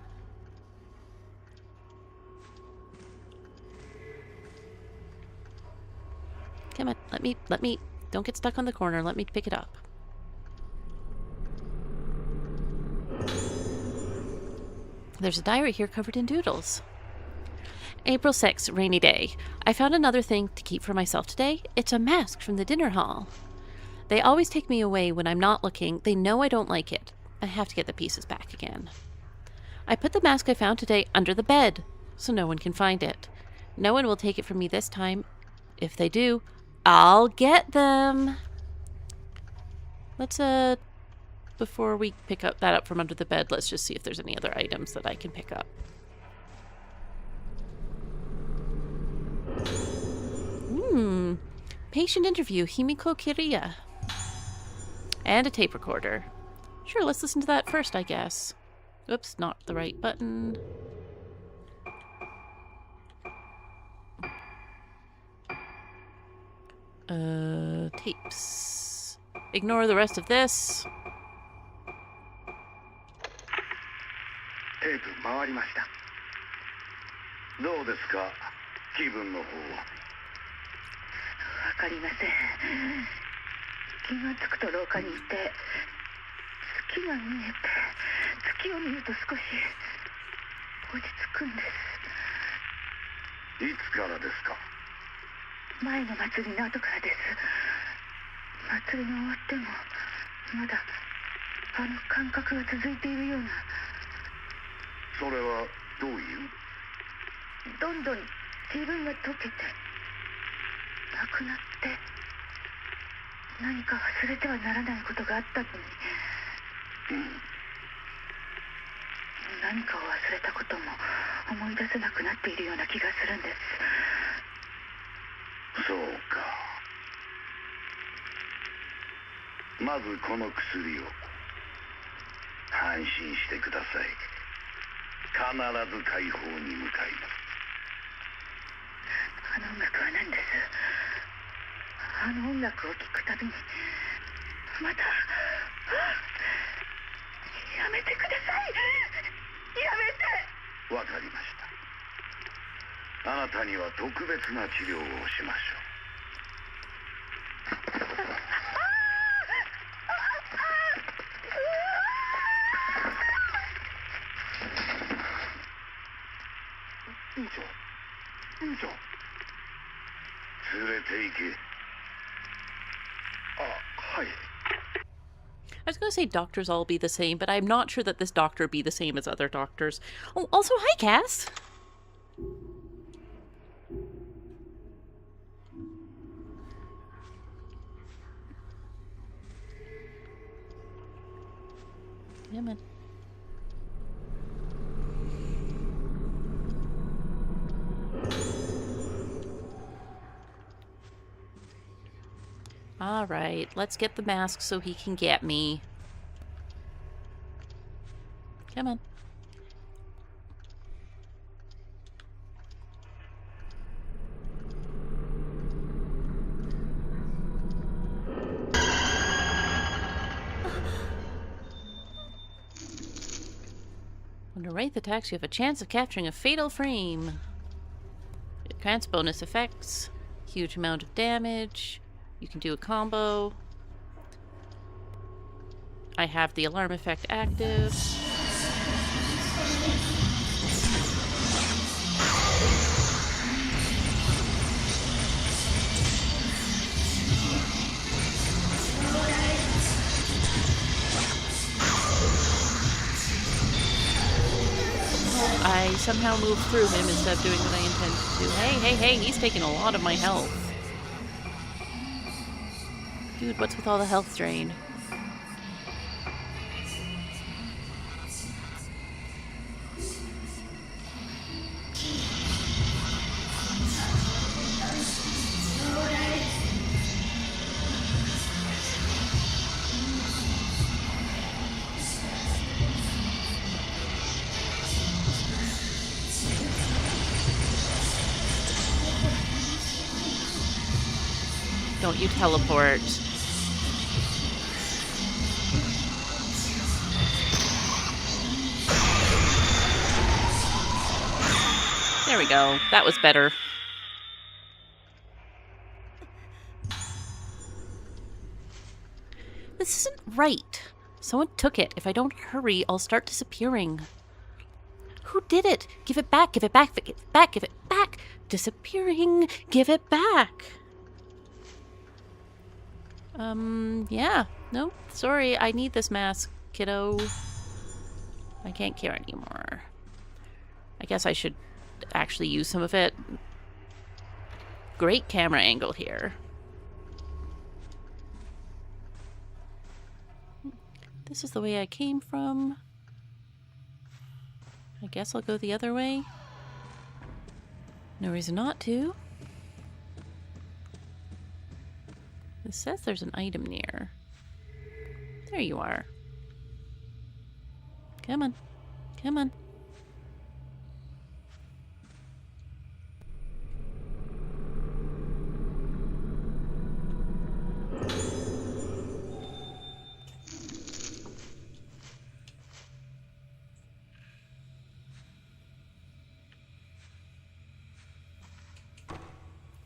Come on, let me Don't get stuck on the corner. Let me pick it up. There's a diary here covered in doodles. April 6th, rainy day. I found another thing to keep for myself today. It's a mask from the dinner hall. They always take me away when I'm not looking. They know I don't like it. I have to get the pieces back again. I put the mask I found today under the bed, so no one can find it. No one will take it from me this time. If they do, I'll get them. Let's, before we pick up that up from under the bed, let's just see if there's any other items that I can pick up. Patient interview, Himiko Kiriya. And a tape recorder. Sure, let's listen to that first, I guess. Oops, not the right button. Tapes. Ignore the rest of this. テープ回りました。どうですか、気分の方は。わかりません。気がつくと廊下にいて、月が見えて、月を見ると少し落ち着くんです。いつからですか。前の祭りの後からです。祭りが終わってもまだあの感覚が続いているような。それはどういう。どんどん自分が溶けてなくなって、何か忘れてはならないことがあったのに、何かを忘れたことも思い出せなくなっているような気がするんです。そうか。まずこの薬を。安心してください。必ず解放に向かいます。あの音楽は何です。あの音楽を聴くたびにまた、やめてください。やめて。わかりました。あなたには特別な治療をしましょう。院長、院長、連れて行け。あ、はい。I was going to say doctors all be the same, but I'm not sure that this doctor be the same as other doctors. Oh, also, hi, Cass. Yeah, man. All right, let's get the mask so he can get me. Come on. When to rate the attacks, you have a chance of capturing a fatal frame. It grants bonus effects, huge amount of damage. You can do a combo. I have the alarm effect active. I somehow moved through him instead of doing what I intended to do. Hey, he's taking a lot of my health. Dude, what's with all the health drain? Don't you teleport. There we go. That was better. This isn't right. Someone took it. If I don't hurry, I'll start disappearing. Who did it? Give it back, give it back, give it back, give it back. Disappearing. Give it back. Yeah. No, sorry. I need this mask, kiddo. I can't care anymore. I guess I should actually use some of it. Great camera angle here. This is the way I came from. I guess I'll go the other way. No reason not to. It says there's an item near. There you are. Come on. Come on.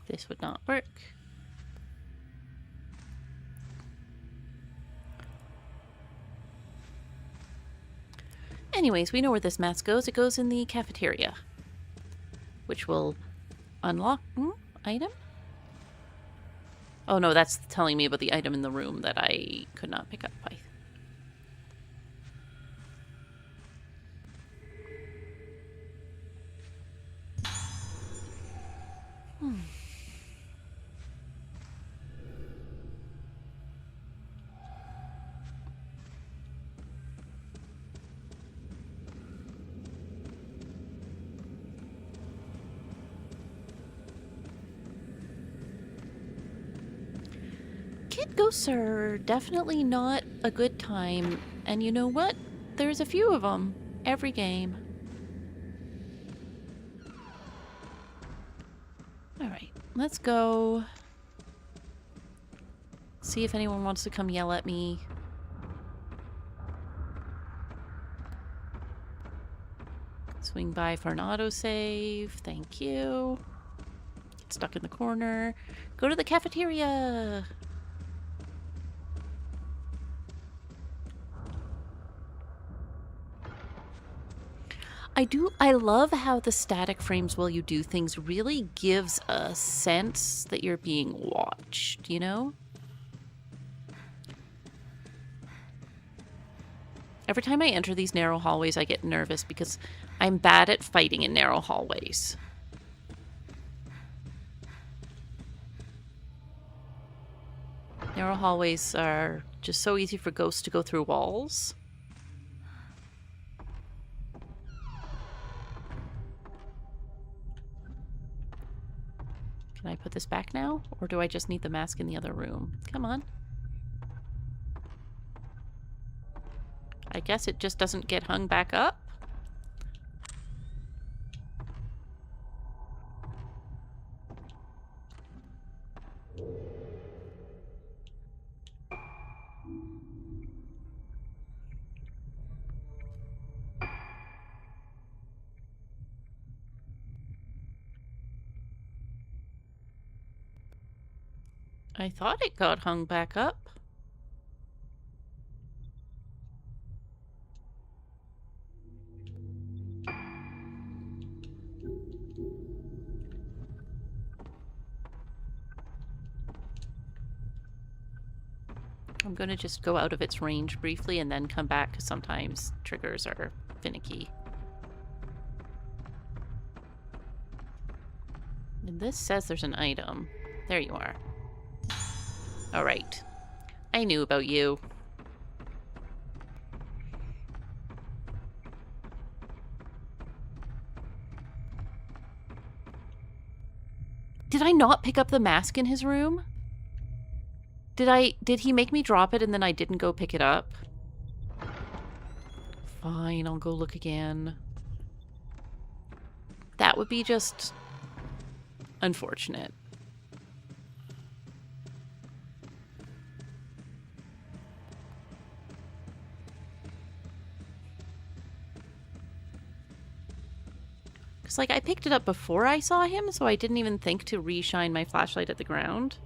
This would not work. Anyways, we know where this mask goes. It goes in the cafeteria, which will unlock item? Oh no, that's telling me about the item in the room that I could not pick up. Kid ghosts are definitely not a good time. And you know what? There's a few of them every game. Alright, let's go. See if anyone wants to come yell at me. Swing by for an autosave. Thank you. Get stuck in the corner. Go to the cafeteria. I love how the static frames while you do things really gives a sense that you're being watched, you know? Every time I enter these narrow hallways, I get nervous because I'm bad at fighting in narrow hallways. Narrow hallways are just so easy for ghosts to go through walls. Can I put this back now? Or do I just need the mask in the other room? Come on. I guess it just doesn't get hung back up. I thought it got hung back up. I'm going to just go out of its range briefly and then come back because sometimes triggers are finicky. And this says there's an item. There you are. Alright. I knew about you. Did I not pick up the mask in his room? Did he make me drop it and then I didn't go pick it up? Fine, I'll go look again. That would be just unfortunate. Because, like, I picked it up before I saw him, so I didn't even think to re-shine my flashlight at the ground.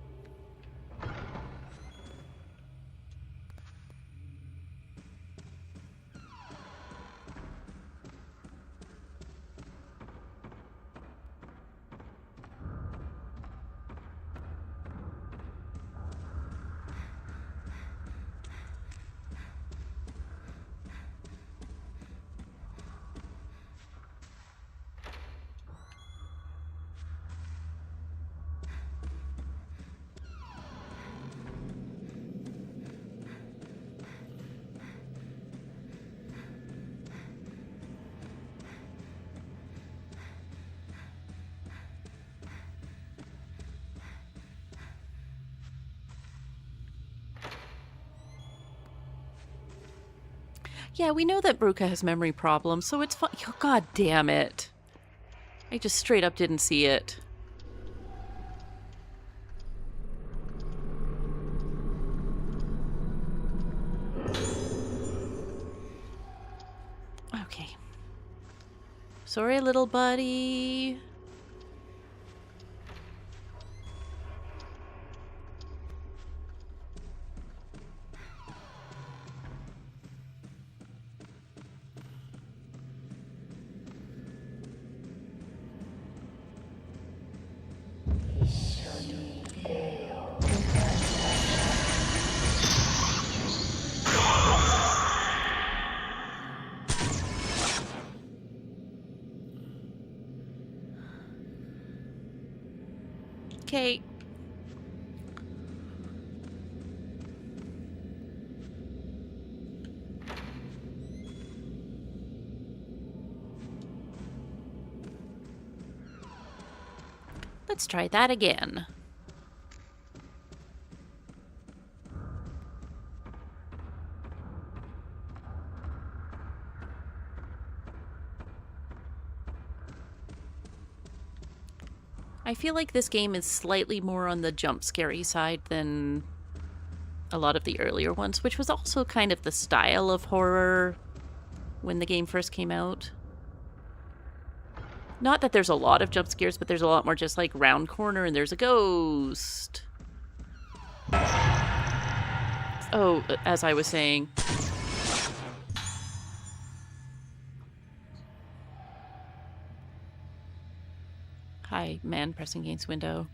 Yeah, we know that Bruca has memory problems, so it's fine. Oh, God damn it. I just straight up didn't see it. Okay. Sorry, little buddy. Okay. Let's try that again. I feel like this game is slightly more on the jump scary side than a lot of the earlier ones, which was also kind of the style of horror when the game first came out. Not that there's a lot of jump scares, but there's a lot more just like round corner and there's a ghost. Oh, as I was saying. Hi, man pressing against window.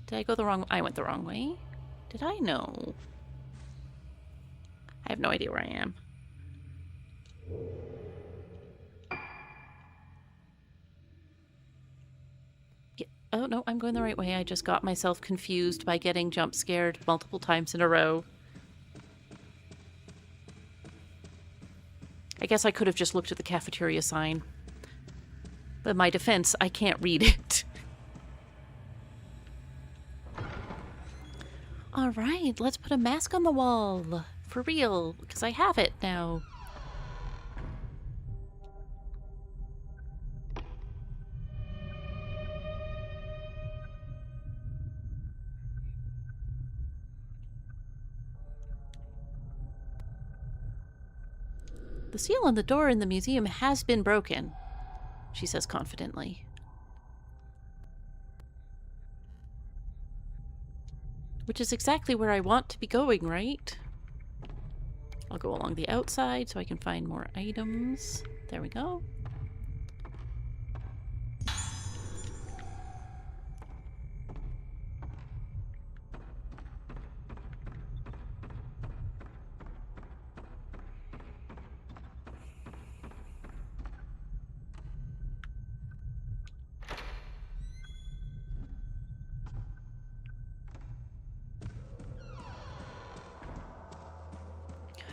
Did I go the wrong way? I went the wrong way. Did I? No. I have no idea where I am. Yeah. Oh, no, I'm going the right way. I just got myself confused by getting jump scared multiple times in a row. I guess I could have just looked at the cafeteria sign. But in my defense, I can't read it. Alright, let's put a mask on the wall. For real, because I have it now. The seal on the door in the museum has been broken, she says confidently. Which is exactly where I want to be going, right? I'll go along the outside so I can find more items. There we go.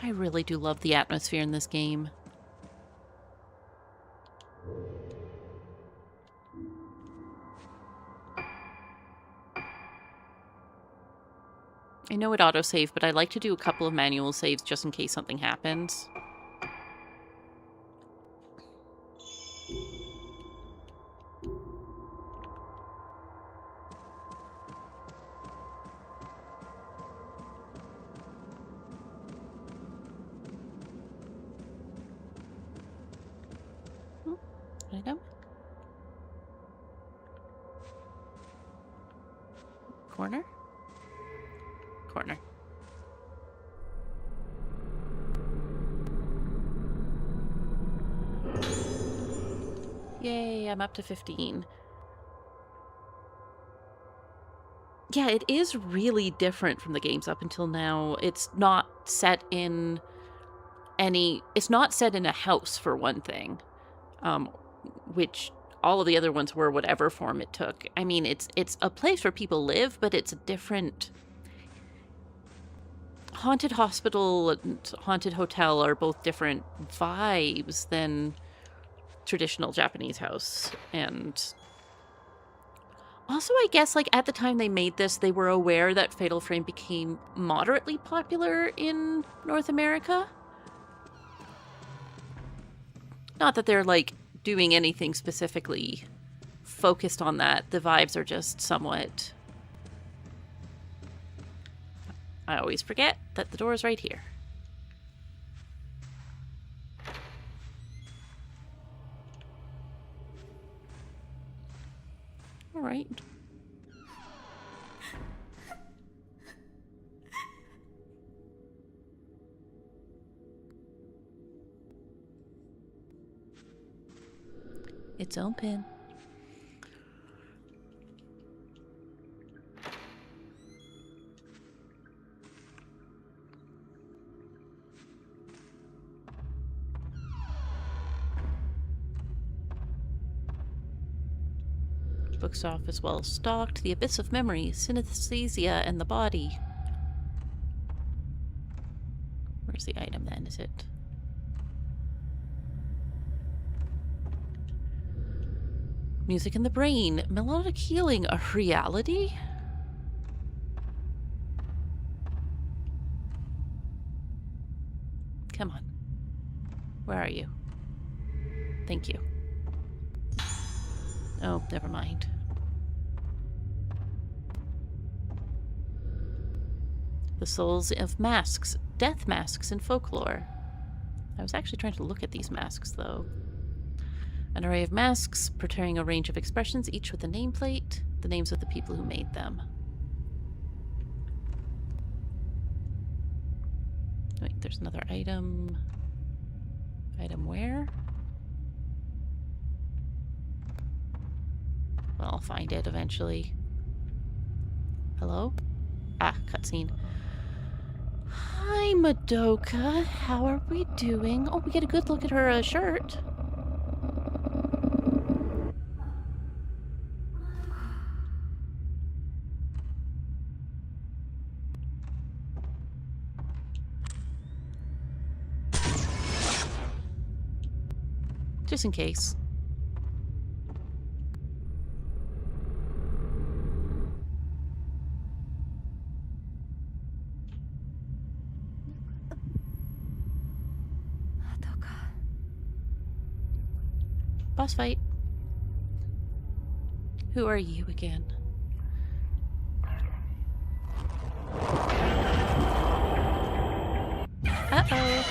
I really do love the atmosphere in this game. I know it autosave, but I like to do a couple of manual saves just in case something happens. Item. Corner. Corner. Yay, I'm up to 15. Yeah, it is really different from the games up until now. It's not set in it's not set in a house, for one thing. Which all of the other ones were, whatever form it took. I mean, it's a place where people live, but it's a different... Haunted hospital and haunted hotel are both different vibes than traditional Japanese house. And Also, I guess, like, at the time they made this, they were aware that Fatal Frame became moderately popular in North America. Not that they're, like, doing anything specifically focused on that. The vibes are just somewhat... I always forget that the door is right here. All right. It's open. Bookstoffice well stocked. The Abyss of Memory, Synesthesia, and the Body. Where's the item then? Is it... Music in the Brain, Melodic Healing, a reality? Come on. Where are you? Thank you. Oh, never mind. The Souls of Masks, Death Masks in Folklore. I was actually trying to look at these masks, though. An array of masks, portraying a range of expressions, each with a nameplate, the names of the people who made them. Wait, there's another item. Item where? Well, I'll find it eventually. Hello? Ah, cutscene. Hi, Madoka. How are we doing? Oh, we get a good look at her shirt. Just in case. Boss fight. Who are you again? Uh-oh.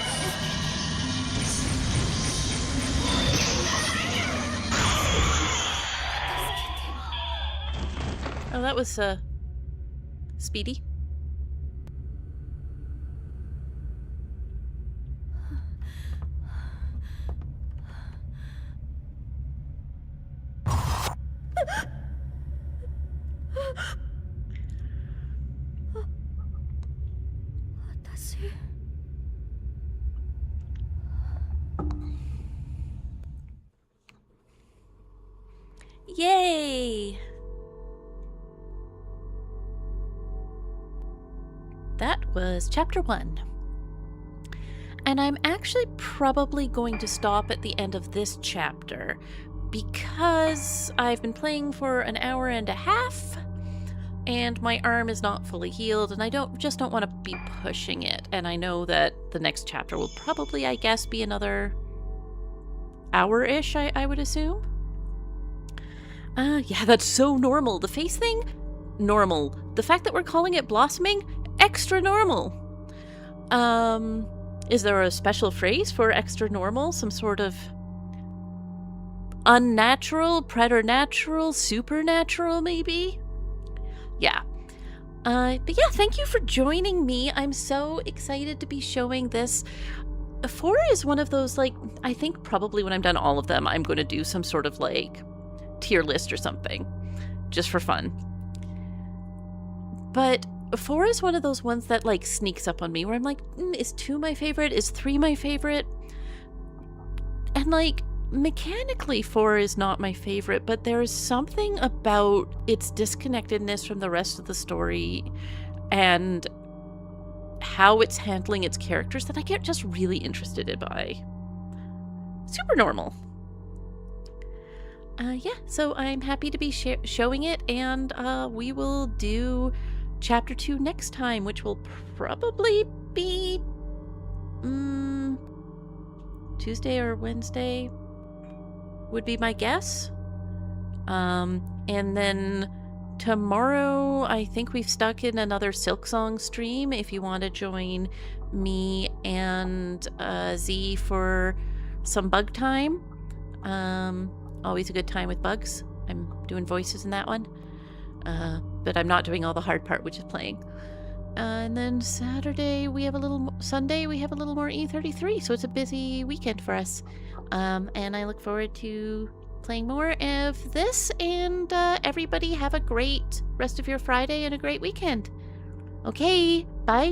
Oh, that was, Speedy. Yay! That was chapter 1. And I'm actually probably going to stop at the end of this chapter because I've been playing for an hour and a half and my arm is not fully healed and I just don't want to be pushing it. And I know that the next chapter will probably, I guess, be another hour-ish, I would assume. Yeah, that's so normal. The face thing? Normal. The fact that we're calling it blossoming? Extra normal. Is there a special phrase for extra normal? Some sort of unnatural, preternatural, supernatural, maybe? Yeah. But yeah, thank you for joining me. I'm so excited to be showing this. 4 is one of those, like, I think probably when I'm done all of them, I'm going to do some sort of, like, tier list or something, just for fun. But 4 is one of those ones that, like, sneaks up on me, where I'm like, is 2 my favorite? Is 3 my favorite? And, like, mechanically 4 is not my favorite, but there is something about its disconnectedness from the rest of the story and how it's handling its characters that I get just really interested by. Super normal. Yeah, so I'm happy to be showing it, and we will do chapter 2 next time, which will probably be Tuesday or Wednesday would be my guess. And then tomorrow, I think we've stuck in another Silksong stream if you want to join me and Z for some bug time. Always a good time with bugs. I'm doing voices in that one. But I'm not doing all the hard part, which is playing. And then Saturday, we have a little... Sunday, we have a little more E33, so it's a busy weekend for us. And I look forward to playing more of this, and everybody have a great rest of your Friday and a great weekend. Okay, bye!